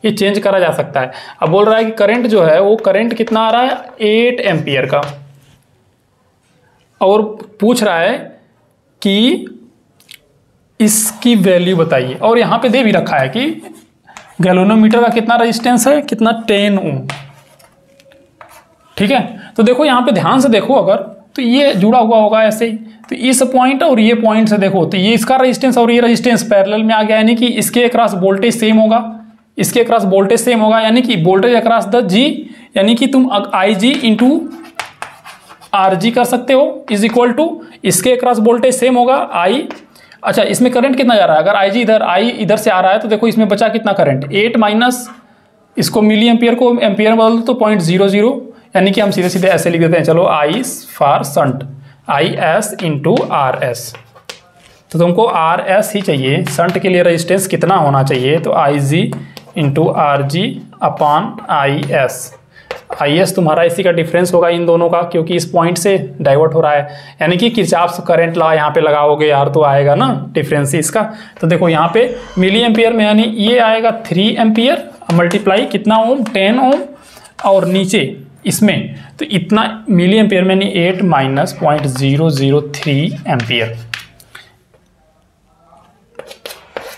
ये चेंज करा जा सकता है। अब बोल रहा है कि करंट जो है वो करंट कितना आ रहा है 8 एम्पियर का, और पूछ रहा है कि इसकी वैल्यू बताइए, और यहाँ पे दे भी रखा है कि गैल्वेनोमीटर का कितना रेजिस्टेंस है, कितना 10 ओम। ठीक है, तो देखो यहाँ पे ध्यान से देखो, अगर तो ये जुड़ा हुआ होगा ऐसे ही, तो इस पॉइंट और ये पॉइंट से देखो तो ये इसका रेजिस्टेंस और ये रेजिस्टेंस पैरेलल में आ गया, यानी कि इसके अक्रॉस वोल्टेज सेम होगा, इसके अक्रॉस वोल्टेज सेम होगा, यानी कि वोल्टेज अक्रॉस द G, यानी कि तुम IG इंटू RG कर सकते हो, इज इक्वल टू इसके अक्रॉस वोल्टेज सेम होगा I। अच्छा इसमें करंट कितना जा रहा है, अगर IG I इधर से आ रहा है तो देखो इसमें बचा कितना करंट 8 माइनस इसको मिली एम्पियर को एम्पियर में बदल दो तो 0.00, यानी कि हम सीधे सीधे ऐसे लिख देते हैं, चलो I for shunt IS into RS। तो तुमको RS ही चाहिए, शंट के लिए रेजिस्टेंस कितना होना चाहिए, तो IG into RG upon IS तुम्हारा इसी का डिफरेंस होगा इन दोनों का, क्योंकि इस पॉइंट से डाइवर्ट हो रहा है, यानी कि किरचॉफ्स करंट लॉ यहाँ पे लगाओगे यार तो आएगा ना डिफरेंस इसका। तो देखो यहाँ पे मिली एम्पियर में, यानी ये आएगा 3 एम्पियर मल्टीप्लाई कितना ओम 10 ओम, और नीचे इसमें तो इतना मिली एम्पियर में, यानी 8 माइनस 0.003 एम्पियर,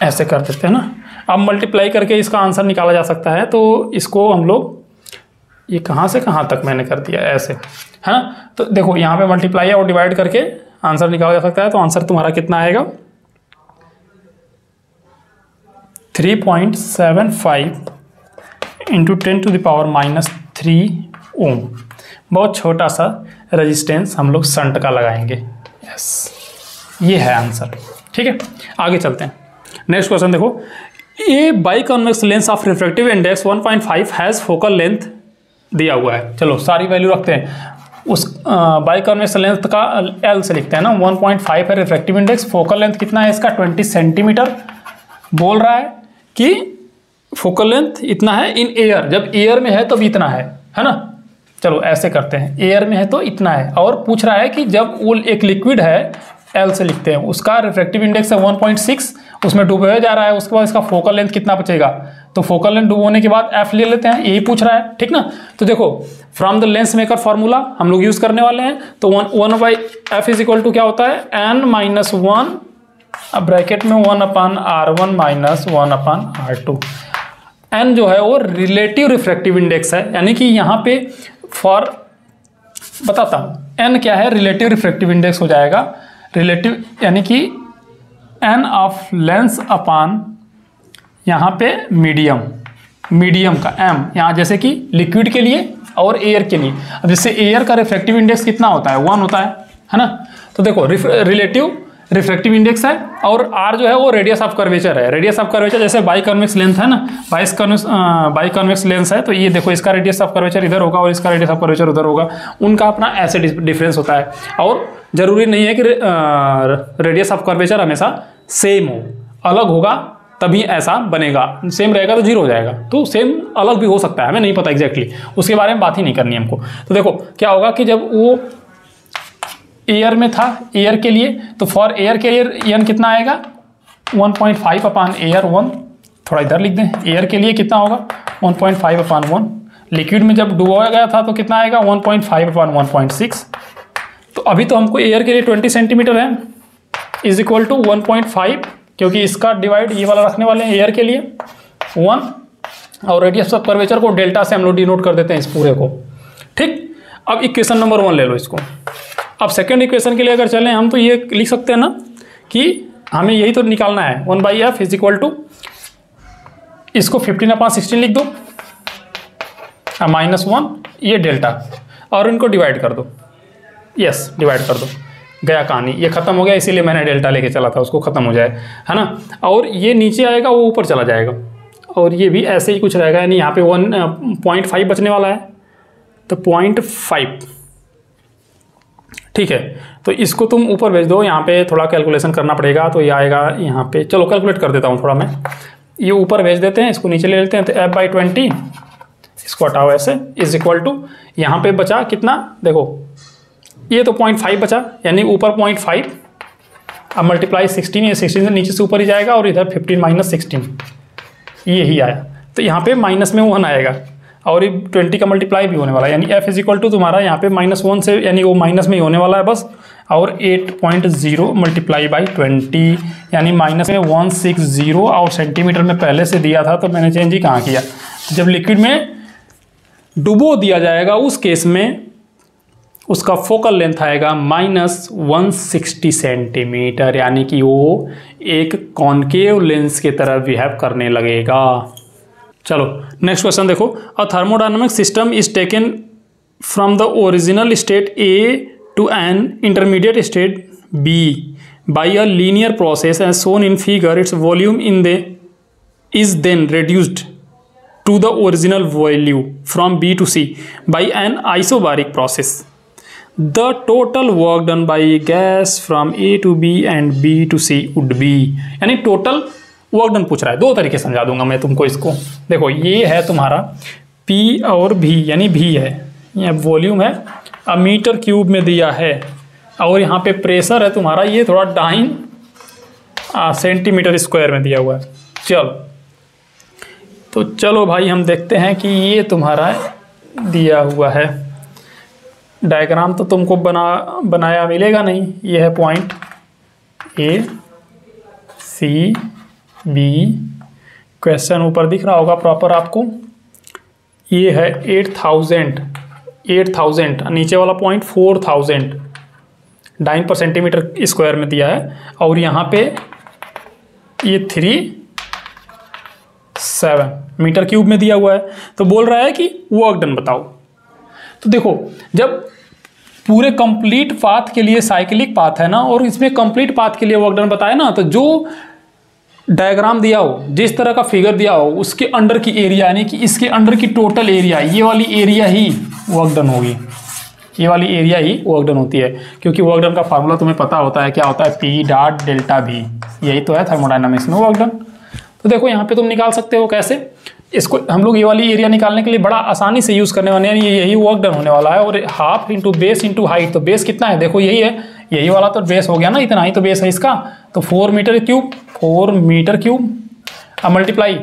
ऐसे कर देते हैं ना। अब मल्टीप्लाई करके इसका आंसर निकाला जा सकता है, तो इसको हम लोग ये कहाँ से कहाँ तक मैंने कर दिया ऐसे, है ना। तो देखो यहाँ पे मल्टीप्लाई और डिवाइड करके आंसर निकाला जा सकता है, तो आंसर तुम्हारा कितना आएगा 3.75 इंटू 10⁻³ ओम। बहुत छोटा सा रेजिस्टेंस हम लोग शंट का लगाएंगे, यस ये है आंसर। ठीक है आगे चलते हैं, नेक्स्ट क्वेश्चन देखो, a biconvex lens of refractive index 1.5 has focal length दिया हुआ है। चलो सारी वैल्यू रखते हैं, उस बाइकॉन्वेक्स लेंथ का L से लिखते हैं ना, 1.5 है रिफ्रैक्टिव इंडेक्स, फोकल लेंथ कितना है इसका 20 सेंटीमीटर। बोल रहा है कि फोकल लेंथ इतना है इन एयर, जब एयर में है तब इतना है ना। चलो ऐसे करते हैं, एयर में है तो इतना है, और पूछ रहा है कि जब वो एक लिक्विड है L से लिखते हैं, उसका रिफ्रैक्टिव इंडेक्स है 1.6, उसमें डूबे हुए जा रहा है, उसके बाद इसका फोकल लेंथ कितना बचेगा, तो फोकल लेंथ डुबोने के बाद एफ ले लेते हैं, यही पूछ रहा है, ठीक ना। तो देखो from the lens maker formula हम लोग यूज करने वाले हैं, तो 1/f इज इक्वल टू क्या होता है, n-1, अब ब्रैकेट में 1/r1 माइनस 1/r2। n जो है वो रिलेटिव रिफ्रैक्टिव इंडेक्स है, यानी कि यहाँ पे फॉर बताता हूँ n क्या है, रिलेटिव रिफ्रैक्टिव इंडेक्स हो जाएगा, रिलेटिव यानी कि n ऑफ लेंस अपान यहाँ पे मीडियम का m, यहाँ जैसे कि लिक्विड के लिए और एयर के लिए। अब जैसे एयर का रिफ्रैक्टिव इंडेक्स कितना होता है, 1 होता है ना। तो देखो रिलेटिव रिफ्रैक्टिव इंडेक्स है, और r जो है वो रेडियस ऑफ कर्वेचर है। रेडियस ऑफ कर्वेचर जैसे बाई कन्वेक्स लेंथ है ना, बाई कन्वेक्स लेंस है, तो ये देखो इसका रेडियस ऑफ कर्वेचर इधर होगा और इसका रेडियस ऑफ कर्वेचर उधर होगा, उनका अपना ऐसे डिफरेंस होता है। और जरूरी नहीं है कि रेडियस ऑफ कर्वेचर हमेशा सेम हो, अलग होगा तभी ऐसा बनेगा, सेम रहेगा तो जीरो हो जाएगा, तो सेम अलग भी हो सकता है, हमें नहीं पता एग्जैक्टली, उसके बारे में बात ही नहीं करनी हमको। तो देखो क्या होगा कि जब वो एयर में था, एयर के लिए, तो फॉर एयर के लिए n कितना आएगा 1.5/air1, थोड़ा इधर लिख दें, एयर के लिए कितना होगा 1.5/1। लिक्विड में जब डुबोया गया था तो कितना आएगा 1.5/1.6। तो अभी तो हमको एयर के लिए 20 सेंटीमीटर है इज इक्वल टू 1.5, क्योंकि इसका डिवाइड ये वाला रखने वाले हैं एयर के लिए 1, और रेडियस ऑफ कर्वेचर को डेल्टा से हम लोग डिनोट कर देते हैं इस पूरे को, ठीक। अब इक्वेशन नंबर 1 ले लो इसको। अब सेकेंड इक्वेशन के लिए अगर चलें हम, तो ये लिख सकते हैं ना कि हमें यही तो निकालना है, 1/f इज इक्वल टू, इसको 15/16 लिख दो, -1 ये डेल्टा, और इनको डिवाइड कर दो, यस डिवाइड कर दो, गया कहानी, ये खत्म हो गया, इसीलिए मैंने डेल्टा लेके चला था, उसको खत्म हो जाए, है ना। और ये नीचे आएगा वो ऊपर चला जाएगा, और ये भी ऐसे ही कुछ रहेगा, यानी यहाँ पे 1.5 बचने वाला है, तो 0.5, ठीक है। तो इसको तुम ऊपर भेज दो, यहाँ पे थोड़ा कैलकुलेशन करना पड़ेगा, तो ये आएगा यहाँ पे, चलो कैलकुलेट कर देता हूँ थोड़ा मैं, ये ऊपर भेज देते हैं, इसको नीचे ले लेते हैं, तो f/20 इसको हटाओ ऐसे, इज इक्वल टू, यहाँ पे बचा कितना, देखो ये तो 0.5 बचा, यानी ऊपर 0.5, अब मल्टीप्लाई 16, ये 16 से नीचे से ऊपर ही जाएगा, और इधर 15 - 16 ये ही आया, तो यहाँ पे माइनस में 1 आएगा, और ये 20 का मल्टीप्लाई भी होने वाला है, यानी f इज इक्वल टू तुम्हारा यहाँ पे -1 से, यानी वो माइनस में ही होने वाला है बस, और 8.0 मल्टीप्लाई बाई 20, यानी माइनस में 160, और सेंटीमीटर में पहले से दिया था, तो मैंने चेंज ही कहाँ किया। जब लिक्विड में डुबो दिया जाएगा उस केस में उसका फोकल लेंथ आएगा -160 सेंटीमीटर, यानी कि वो एक कॉनकेव लेंस की तरह बिहेव करने लगेगा। चलो नेक्स्ट क्वेश्चन देखो, a thermodynamic system is taken from the original state A to an intermediate state B by a linear process as shown in figure, its volume in the is then reduced to the original value from B to C by an isobaric process. The total work done by gas from A to B and B to C would be, यानी total work done पूछ रहा है। दो तरीके समझा दूंगा मैं तुमको इसको। देखो ये है तुम्हारा P और V, यानी V है, ये वॉल्यूम है, अब मीटर क्यूब में दिया है, और यहाँ पे प्रेशर है तुम्हारा, ये थोड़ा डाइन सेंटीमीटर स्क्वायर में दिया हुआ है। चलो तो चलो भाई हम देखते हैं कि ये तुम्हारा दिया हुआ है, डायग्राम तो तुमको बनाया मिलेगा नहीं, ये है point A C B, question ऊपर दिख रहा होगा प्रॉपर आपको, ये है 8000, नीचे वाला पॉइंट 4000 डाइन पर सेंटीमीटर स्क्वायर में दिया है, और यहाँ पे ये 37 मीटर क्यूब में दिया हुआ है। तो बोल रहा है कि वर्क डन बताओ। तो देखो जब पूरे कंप्लीट पाथ के लिए साइक्लिक पाथ है ना, और इसमें कंप्लीट पाथ के लिए वर्क डन बताया ना, तो जो डायग्राम दिया हो, जिस तरह का फिगर दिया हो, उसके अंडर की एरिया, यानी कि इसके अंडर की टोटल एरिया, ये वाली एरिया ही वर्क डन होगी, ये वाली एरिया ही वर्क डन होती है, क्योंकि वर्क डन का फार्मूला तुम्हें पता होता है, क्या होता है, P डॉट डेल्टा V, यही तो है थर्मोडायनामिक्स में वर्क डन। तो देखो यहाँ पे तुम निकाल सकते हो कैसे, इसको हम लोग ये वाली एरिया निकालने के लिए बड़ा आसानी से यूज़ करने वाले हैं, यही वर्क डन होने वाला है, और half into base into height, तो बेस कितना है देखो यही है, यही वाला तो बेस हो गया ना, इतना ही तो बेस है इसका, तो 4 मीटर क्यूब, अब मल्टीप्लाई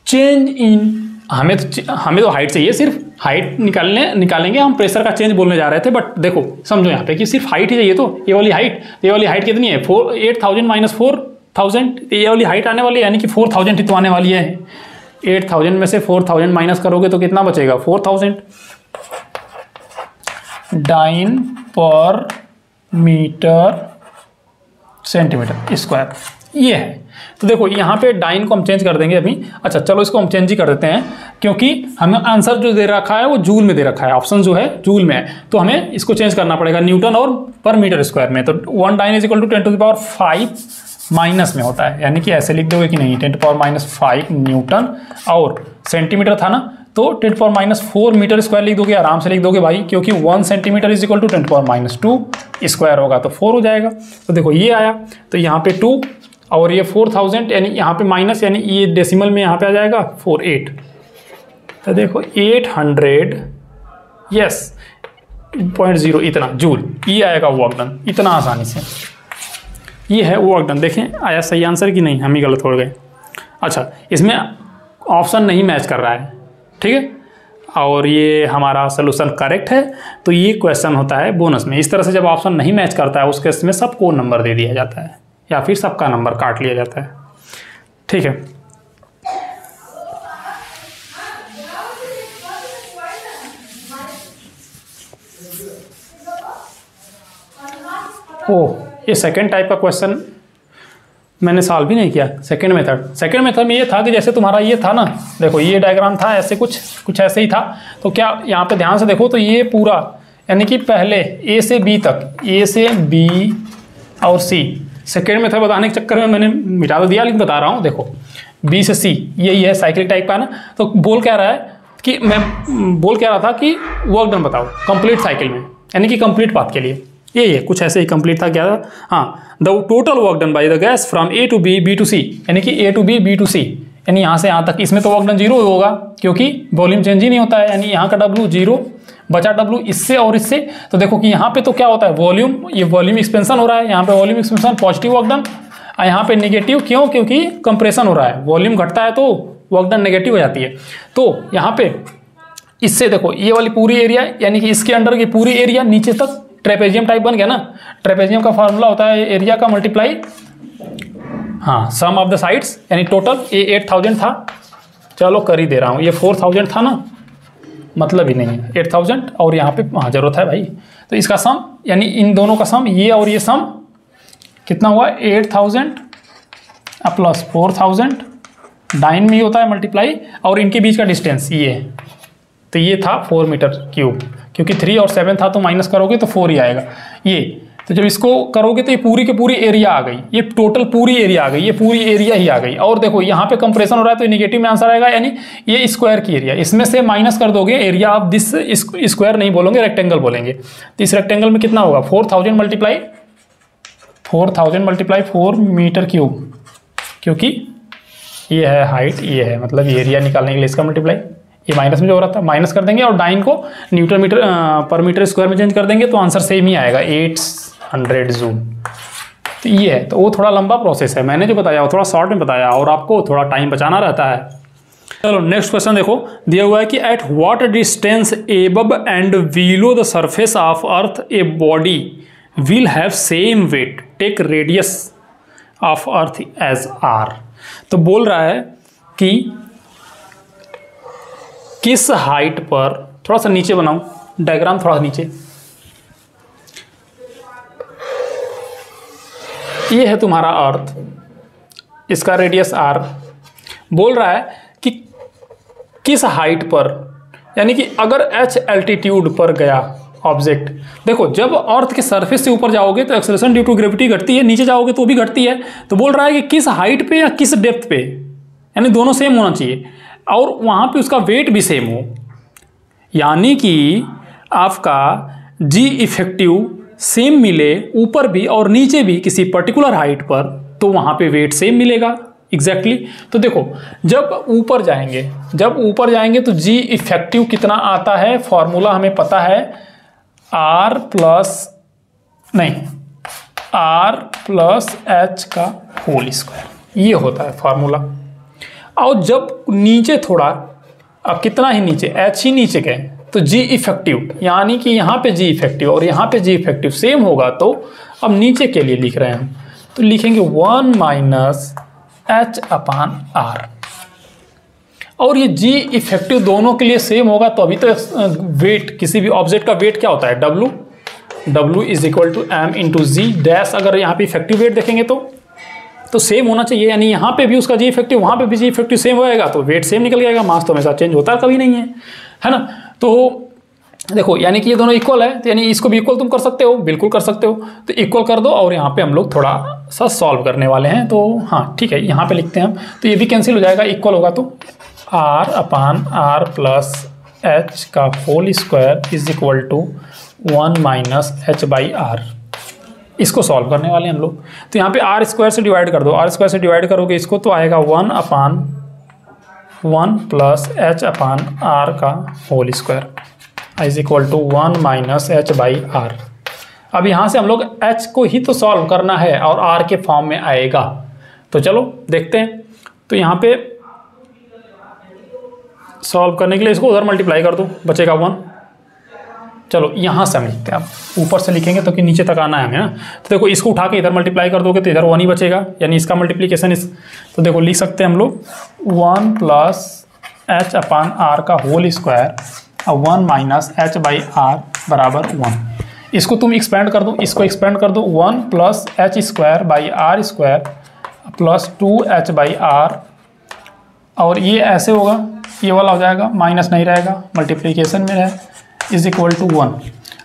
चेंज इन, हमें तो हाइट चाहिए, सिर्फ हाइट निकालेंगे हम, प्रेशर का चेंज बोलने जा रहे थे, बट देखो समझो यहाँ पे कि सिर्फ हाइट ही चाहिए, तो ये वाली हाइट कितनी है 8000 माइनस 4000, ये वाली हाइट आने वाली है, यानी कि 4000 ही तो आने वाली है। 8000 में से 4000 माइनस करोगे तो कितना बचेगा 4000 डाइन पर मीटर सेंटीमीटर स्क्वायर, ये है। तो देखो यहाँ पे डाइन को हम चेंज कर देंगे अभी। अच्छा चलो इसको हम चेंज ही कर देते हैं, क्योंकि हमें आंसर जो दे रखा है वो जूल में दे रखा है, ऑप्शन जो है जूल में है, तो हमें इसको चेंज करना पड़ेगा न्यूटन और पर मीटर स्क्वायर में। तो 1 dyne is equal to 10⁵ minus में होता है, यानी कि ऐसे लिख दोगे कि नहीं 10⁻⁵ न्यूटन, और सेंटीमीटर था ना तो 10⁻⁴ मीटर स्क्वायर लिख दोगे, आराम से लिख दोगे भाई, क्योंकि 1 centimetre is equal to 10⁻² square होगा तो 4 हो जाएगा। तो देखो ये आया, तो यहाँ पे 2 और ये 4000, यानी यहाँ पे माइनस, यानी ये डेसिमल में यहाँ पे आ जाएगा 48। तो देखो 800 यस 0.0 इतना जूल, ये आएगा वर्क डन इतना आसानी से। ये है वर्क डन। देखें आया सही आंसर कि नहीं, हम ही गलत हो गए। अच्छा इसमें ऑप्शन नहीं मैच कर रहा है, ठीक है, और ये हमारा सोल्यूशन करेक्ट है, तो ये क्वेश्चन होता है बोनस में। इस तरह से जब ऑप्शन नहीं मैच करता है उस केस में सबको नंबर दे दिया जाता है, या फिर सबका नंबर काट लिया जाता है, ठीक है। ओह ये सेकेंड टाइप का क्वेश्चन मैंने सॉल्व भी नहीं किया। सेकेंड मेथड में ये था कि जैसे तुम्हारा ये था ना, देखो ये डायग्राम था ऐसे कुछ ऐसे ही था, तो क्या यहाँ पे ध्यान से देखो तो ये पूरा, यानी कि पहले ए से बी तक, ए से बी और सी, सेकेंड मेथड बताने के चक्कर में मैंने मिटा तो दिया, लेकिन बता रहा हूँ देखो बी से सी यही है साइक्लिक टाइप का ना। तो बोल क्या रहा है कि मैं बोल क्या रहा था कि वर्क डन बताओ कंप्लीट साइकिल में, यानी कि कंप्लीट पाथ के लिए, यही है कुछ ऐसे ही कंप्लीट था क्या था। हाँ the total work done by the gas from A to B, B to C, यानी कि A to B, B to C, यानी यहाँ से यहाँ तक। इसमें तो वर्क डन 0 होगा क्योंकि वॉल्यूम चेंज ही नहीं होता है, यानी यहाँ का W 0 बचा W इससे और इससे। तो देखो कि यहाँ पे तो क्या होता है वॉल्यूम, ये वॉल्यूम एक्सपेंशन हो रहा है, यहाँ पे volume expansion positive work done, और यहाँ पे नेगेटिव, क्यों, क्योंकि कंप्रेशन हो रहा है, वॉल्यूम घटता है तो वर्क डन नेगेटिव हो जाती है। तो यहाँ पे इससे देखो ये वाली पूरी एरिया, यानी कि इसके अंडर की पूरी एरिया नीचे तक ट्रेपेजियम टाइप बन गया ना। ट्रेपेजियम का फॉर्मूला होता है एरिया का मल्टीप्लाई हाँ सम ऑफ द साइड्स, यानी टोटल ये 8000 था, चलो कर ही दे रहा हूँ, ये 4000 था ना, मतलब ही नहीं है 8000, और यहाँ पे हाँ जरूरत है भाई, तो इसका सम यानी इन दोनों का सम, ये और ये सम कितना हुआ 8000 प्लस 4000, डाइन में ही होता है मल्टीप्लाई, और इनके बीच का डिस्टेंस ये है, तो ये था 4 मीटर क्यूब, क्योंकि 3 और 7 था तो माइनस करोगे तो 4 ही आएगा ये। तो जब इसको करोगे तो ये पूरी की पूरी एरिया आ गई, ये टोटल पूरी एरिया आ गई, ये पूरी एरिया ही आ गई। और देखो यहाँ पे कंप्रेशन हो रहा है तो नेगेटिव में आंसर आएगा, यानी ये स्क्वायर की एरिया, इसमें से माइनस कर दोगे एरिया ऑफ दिस, स्क्वायर नहीं बोलोगे रेक्टेंगल बोलेंगे। तो इस रेक्टेंगल में कितना होगा 4000 मल्टीप्लाई 4 मीटर क्यूब, क्योंकि ये है हाइट, ये है मतलब एरिया निकालने के लिए इसका मल्टीप्लाई, ये माइनस में जो हो रहा था माइनस कर देंगे, और डाइन को न्यूटन मीटर पर मीटर स्क्वायर में चेंज कर देंगे तो आंसर सेम ही आएगा 800 जूल। तो ये है, तो वो थोड़ा लंबा प्रोसेस है, मैंने जो बताया वो थोड़ा शॉर्ट में बताया, और आपको थोड़ा टाइम बचाना रहता है। चलो नेक्स्ट क्वेश्चन देखो, दिया हुआ है कि at what distance above and below the surface of earth a body will have same weight, take radius of earth as r. तो बोल रहा है कि किस हाइट पर, थोड़ा सा नीचे बनाऊं डायग्राम, थोड़ा नीचे, ये है तुम्हारा अर्थ, इसका रेडियस आर। बोल रहा है कि किस हाइट पर, यानी कि अगर h एल्टीट्यूड पर गया ऑब्जेक्ट, देखो जब अर्थ के सरफेस से ऊपर जाओगे तो एक्सेलरेशन ड्यू टू ग्रेविटी घटती है, नीचे जाओगे तो भी घटती है। तो बोल रहा है कि किस हाइट पे या किस डेप्थ पे, यानी दोनों सेम होना चाहिए, और वहाँ पे उसका वेट भी सेम हो, यानी कि आपका जी इफेक्टिव सेम मिले ऊपर भी और नीचे भी किसी पर्टिकुलर हाइट पर, तो वहाँ पे वेट सेम मिलेगा एग्जैक्टली। तो देखो जब ऊपर जाएंगे तो जी इफेक्टिव कितना आता है, फॉर्मूला हमें पता है आर प्लस एच का होल स्क्वायर, ये होता है फॉर्मूला। और जब नीचे थोड़ा, अब कितना ही नीचे, एच ही नीचे गए तो जी इफेक्टिव, यानी कि यहाँ पे जी इफेक्टिव और यहाँ पे जी इफेक्टिव सेम होगा। तो अब नीचे के लिए लिख रहे हैं हम, तो लिखेंगे 1 माइनस एच अपान आर, और ये जी इफेक्टिव दोनों के लिए सेम होगा। तो अभी तो वेट, किसी भी ऑब्जेक्ट का वेट क्या होता है, W, W is equal to m into g dash. अगर यहाँ पे इफेक्टिव वेट देखेंगे तो सेम होना चाहिए, यानी यहाँ पे भी उसका जी इफेक्टिव, वहाँ पे भी जी इफेक्टिव सेम होएगा, तो वेट सेम निकल जाएगा। मास तो हमेशा चेंज होता कभी नहीं है ना। तो देखो, यानी कि ये दोनों इक्वल है, तो यानी इसको भी इक्वल तुम कर सकते हो, बिल्कुल कर सकते हो। तो इक्वल कर दो, और यहाँ पे हम लोग थोड़ा सा सॉल्व करने वाले हैं। तो हाँ ठीक है, यहाँ पे लिखते हैं हम, तो ये भी कैंसिल हो जाएगा, इक्वल होगा तो r upon r plus h का whole square is equal to 1 minus h by r. इसको सॉल्व करने वाले हैं हम लोग। तो यहाँ पे आर स्क्वायर से डिवाइड कर दो, आर स्क्वायर से डिवाइड करोगे इसको तो आएगा 1 upon 1 plus h upon r का whole square is equal to 1 minus h by r. अब यहाँ से हम लोग एच को ही तो सॉल्व करना है और आर के फॉर्म में आएगा। तो चलो देखते हैं। तो यहाँ पे सॉल्व करने के लिए इसको उधर मल्टीप्लाई कर दो, बचेगा 1। चलो यहाँ से हम लिखते हैं, अब ऊपर से लिखेंगे तो कि नीचे तक आना है हमें ना। तो देखो इसको उठा के इधर मल्टीप्लाई कर दोगे तो इधर 1 ही बचेगा, यानी इसका मल्टीप्लिकेशन इस, तो देखो लिख सकते हैं हम लोग 1 प्लस एच अपान आर का होल स्क्वायर और 1 माइनस एच बाई आर बराबर 1। इसको तुम एक्सपेंड कर दो, इसको एक्सपेंड कर दो, 1 plus h square by r square plus 2h by r, और ये ऐसे होगा, ये वाला हो जाएगा, माइनस नहीं रहेगा, मल्टीप्लिकेशन में है, इज इक्वल टू 1।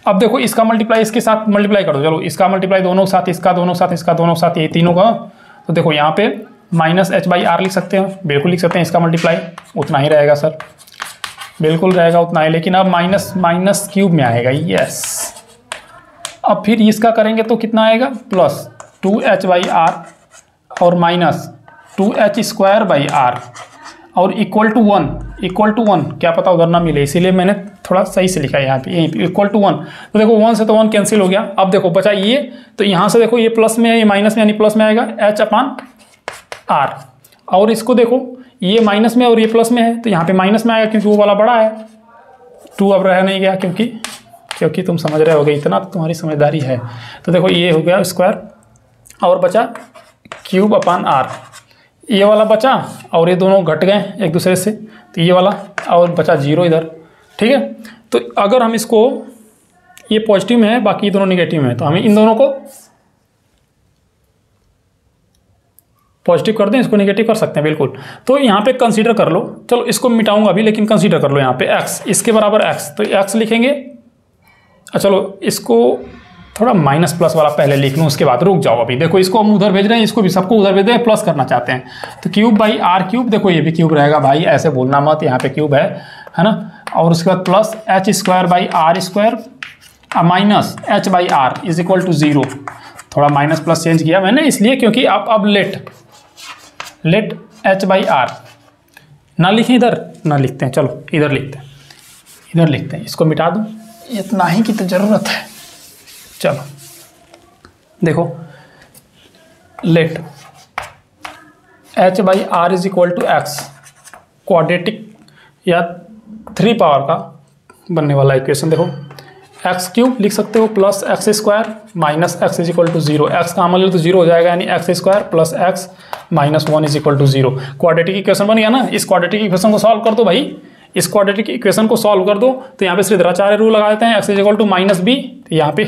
अब देखो इसका मल्टीप्लाई इसके साथ मल्टीप्लाई कर दो, चलो इसका मल्टीप्लाई दोनों के साथ, इसका दोनों के साथ, इसका दोनों के साथ, ये तीनों का। तो देखो यहाँ पे माइनस एच बाई आर लिख सकते हैं, बिल्कुल लिख सकते हैं। इसका मल्टीप्लाई उतना ही रहेगा सर, बिल्कुल रहेगा उतना ही, लेकिन अब माइनस माइनस क्यूब में आएगा, यस। अब फिर इसका करेंगे तो कितना आएगा, प्लस 2h बाई आर और minus 2h square by r और इक्वल टू 1, इक्वल टू 1, क्या पता उधर ना मिले, इसीलिए मैंने थोड़ा सही से लिखा है यहाँ पे, यहीं पे इक्वल टू 1। तो देखो 1 से तो 1 कैंसिल हो गया। अब देखो बचा ये, तो यहाँ से देखो ये प्लस में है, ये माइनस में, यानी प्लस में आएगा h अपान आर, और इसको देखो ये माइनस में और ये प्लस में है, तो यहाँ पे माइनस में आएगा क्योंकि वो वाला बड़ा है, 2 अब रह नहीं गया, क्योंकि तुम समझ रहे होगे, इतना तो तुम्हारी समझदारी है। तो देखो ये हो गया स्क्वायर, और बचा क्यूब अपान आर, ये वाला बचा और ये दोनों घट गए एक दूसरे से, तो ये वाला, और बचा 0 इधर, ठीक है। तो अगर हम इसको, ये पॉजिटिव में है, बाकी दोनों निगेटिव में है, तो हमें इन दोनों को पॉजिटिव कर दें, इसको निगेटिव कर सकते हैं बिल्कुल। तो यहाँ पे कंसीडर कर लो, चलो इसको मिटाऊंगा अभी, लेकिन कंसीडर कर लो यहाँ पे x, इसके बराबर x, तो x लिखेंगे। चलो इसको थोड़ा माइनस प्लस वाला पहले लिख लूँ, उसके बाद रुक जाओ। अभी देखो इसको हम उधर भेज रहे हैं, इसको भी सबको उधर भेज रहे हैं, प्लस करना चाहते हैं, तो क्यूब बाई आर क्यूब, देखो ये भी क्यूब रहेगा भाई, ऐसे बोलना मत, यहाँ पे क्यूब है ना। और उसके बाद plus h square by r square minus h by r is equal to 0। थोड़ा माइनस प्लस चेंज किया मैंने इसलिए क्योंकि अब लेट एच बाई आर ना लिखें, इधर ना लिखते हैं, चलो इधर लिखते हैं, इसको मिटा दूँ, इतना ही की तो ज़रूरत है। चलो देखो, let h by r is equal to x, quadratic या 3 पावर का बनने वाला इक्वेशन। देखो एक्स क्यूब लिख सकते हो plus x square minus x is equal to 0, x का अमल तो 0 हो जाएगा, यानी x square plus x minus 1 is equal to 0। Quadratic equation बन गया ना। इस क्वाड्रेटिक इक्वेशन को सॉल्व कर दो भाई, इस क्वाड्रेटिक इक्वेशन को सॉल्व कर दो, तो यहाँ पे श्रीधराचार्य रूल लगा देते हैं, x is equal to minus b, तो यहाँ पे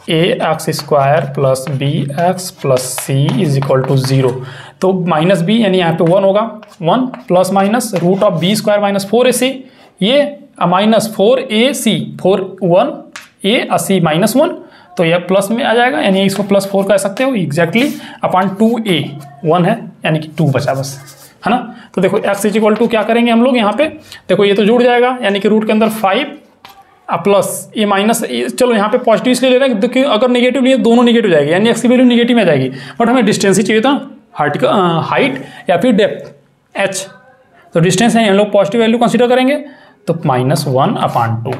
a x square plus b x plus c is equal to 0। तो माइनस बी यानी यहाँ पे 1 होगा, 1 plus minus root of b square minus 4ac, ये minus 4ac, 4 1 a C minus 1, तो यह प्लस में आ जाएगा, यानी इसको प्लस 4 कह सकते हो एग्जैक्टली, अपान 2a, 1 है यानी कि 2 बचा बस, है ना। तो देखो x इज इक्वल टू क्या करेंगे हम लोग यहाँ पे, देखो ये तो जुड़ जाएगा, यानी कि रूट के अंदर 5 प्लस ये माइनस, चलो यहाँ पे पॉजिटिव इसलिए ले रहे हैं क्योंकि अगर निगेटिव लिए दोनों निगेटिव जाएगी, यानी एक्स की वैल्यू निगेटिव में आ जाएगी, बट हमें डिस्टेंस ही चाहिए था, हाइट या फिर डेप्थ h, तो डिस्टेंस है, हम लोग पॉजिटिव वैल्यू कंसीडर करेंगे, तो -1/2,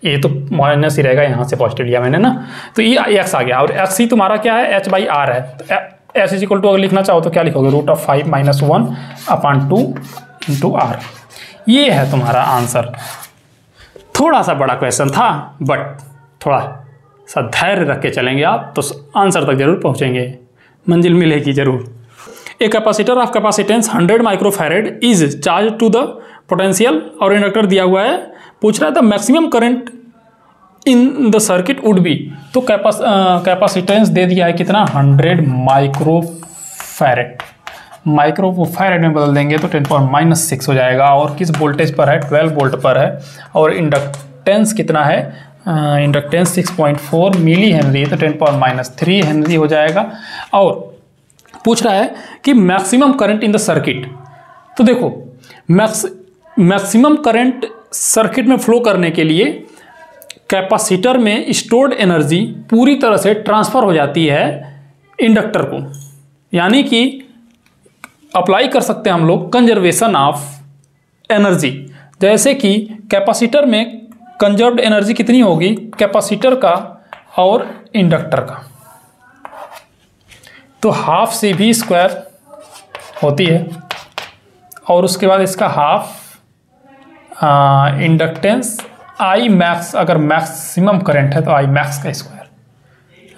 ये तो माइनस ही रहेगा, यहाँ से पॉजिटिव लिया मैंने ना, तो ये x आ गया, और x ही तुम्हारा क्या है, h बाई आर है, तो एस इज इक्वल टू अगर लिखना चाहो तो क्या लिखोगे, √5 - 1/2 × R। ये है तुम्हारा आंसर। थोड़ा सा बड़ा क्वेश्चन था, बट थोड़ा सा धैर्य रख के चलेंगे आप तो आंसर तक जरूर पहुंचेंगे, मंजिल मिलेगी जरूर। A capacitor of capacitance 100 microfarad is charge to the potential, और इंडक्टर दिया हुआ है, पूछ रहा है the maximum current in the circuit would be. तो कैपेसिटेंस दे दिया है कितना, 100 माइक्रोफैरेड। माइक्रोफैरेड में बदल देंगे तो 10⁻⁻6 हो जाएगा, और किस वोल्टेज पर है, 12 वोल्ट पर है। और इंडक्टेंस कितना है, इंडक्टेंस 6.4 मिली हेनरी, तो 10⁻³ हेनरी हो जाएगा। और पूछ रहा है कि maximum current in the circuit. तो देखो मैक्सिमम करंट सर्किट में फ्लो करने के लिए कैपेसिटर में स्टोर्ड एनर्जी पूरी तरह से ट्रांसफ़र हो जाती है इंडक्टर को, यानी कि अप्लाई कर सकते हैं हम लोग कंजर्वेशन ऑफ एनर्जी। जैसे कि कैपेसिटर में कंजर्व्ड एनर्जी कितनी होगी, कैपेसिटर का और इंडक्टर का, तो ½ होती है, और उसके बाद इसका हाफ इंडक्टेंस I मैक्स, अगर मैक्सिमम करंट है तो I मैक्स का स्क्वायर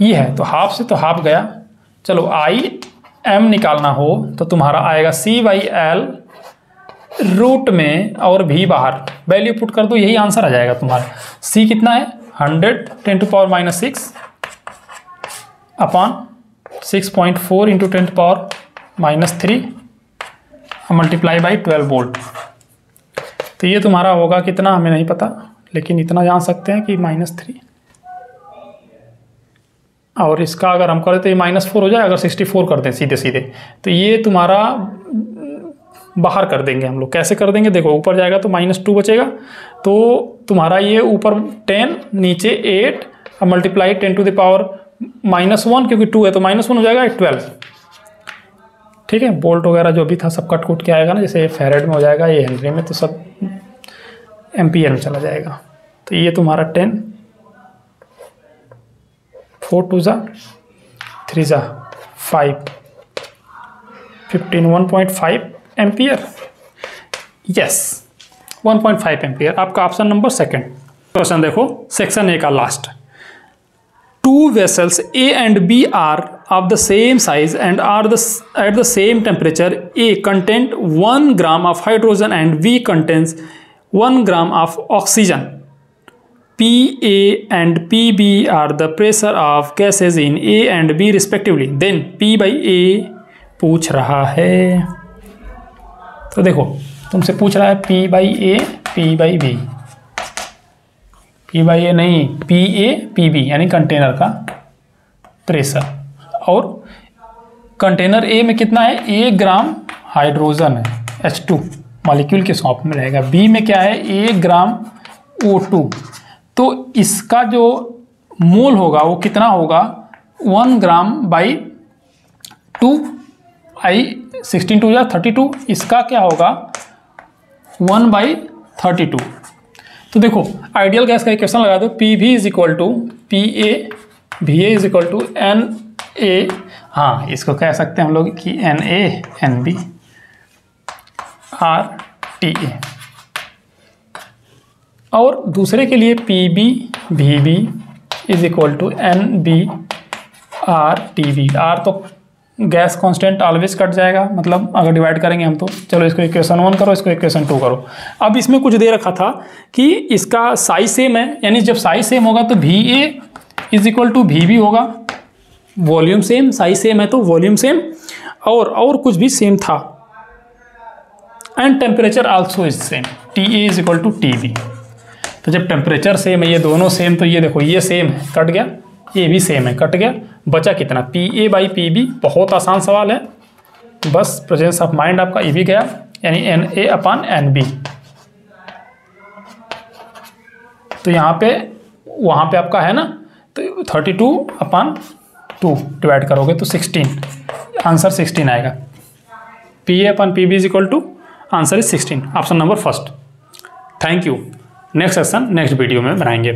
ये है। तो हाफ से तो हाफ गया। चलो IM निकालना हो तो तुम्हारा आएगा C/L रूट में और V बाहर, वैल्यू पुट कर दो, यही आंसर आ जाएगा तुम्हारा। C कितना है, 100 × 10⁻6/6.4 × 10⁻³ मल्टीप्लाई बाई 12 वोल्ट। तो ये तुम्हारा होगा कितना हमें नहीं पता, लेकिन इतना जान सकते हैं कि -3, और इसका अगर हम करें तो ये -4 हो जाए। अगर 64 कर दें सीधे सीधे तो ये तुम्हारा बाहर कर देंगे हम लोग। कैसे कर देंगे, देखो ऊपर जाएगा तो -2 बचेगा, तो तुम्हारा ये ऊपर 10 नीचे 8 और मल्टीप्लाई 10⁻⁻1, क्योंकि 2 है तो -1 हो जाएगा 12। ठीक है, बोल्ट वगैरह जो भी था सब कट कुट के आएगा ना, जैसे ये फैरेड में हो जाएगा, ये हेनरी में, तो सब एम्पियर में चला जाएगा। तो ये तुम्हारा 10, 4 2 3 5 15 1.5 एम्पियर। यस 1.5 एम्पियर आपका ऑप्शन नंबर सेकंड। क्वेश्चन देखो सेक्शन ए का last. Two vessels A and B are of the same size and are at the same temperature. A contains 1 gram of hydrogen and B contains 1 gram of oxygen. PA and PB are the pressure of gases in A and B respectively. Then P/A पूछ रहा है। तो देखो तुमसे पूछ रहा है P/A P/B, P/A नहीं, PA PB यानी कंटेनर का प्रेशर, और कंटेनर A में कितना है, 1 ग्राम हाइड्रोजन है, H2 मॉलिक्यूल के फॉर्म में रहेगा। B में क्या है, 1 ग्राम O2। तो इसका जो मोल होगा वो कितना होगा, 1 ग्राम बाई 2, I 16 2 32, इसका क्या होगा 1/32। तो देखो आइडियल गैस का इक्वेशन लगा दो, PV is equal to PA VA is equal to NA, हाँ इसको कह सकते हैं हम लोग कि NA NB RTA, और दूसरे के लिए PB VB is equal to NB RTB। R तो गैस कांस्टेंट ऑलवेज कट जाएगा, मतलब अगर डिवाइड करेंगे हम तो। चलो इसको इक्वेशन 1 करो, इसको इक्वेशन 2 करो। अब इसमें कुछ दे रखा था कि इसका साइज सेम है, यानी जब साइज सेम होगा तो VA is equal to VB होगा, वॉल्यूम सेम, साइज सेम है तो वॉल्यूम सेम, और कुछ भी सेम था, and temperature also is same, TA is equal to TB। तो जब टेम्परेचर सेम है, ये दोनों सेम, तो ये देखो ये सेम है, कट गया, ये भी सेम है, कट गया, बचा कितना, PA/PB। बहुत आसान सवाल है, बस प्रेजेंस ऑफ माइंड आपका ये भी गया, यानी NA/NB। तो यहाँ पे वहाँ पे आपका है ना, तो 32/2 डिवाइड करोगे तो 16, आंसर 16 आएगा। PA/PB is equal to answer is 16, option number first. Thank you. Next section next video में बनाएंगे।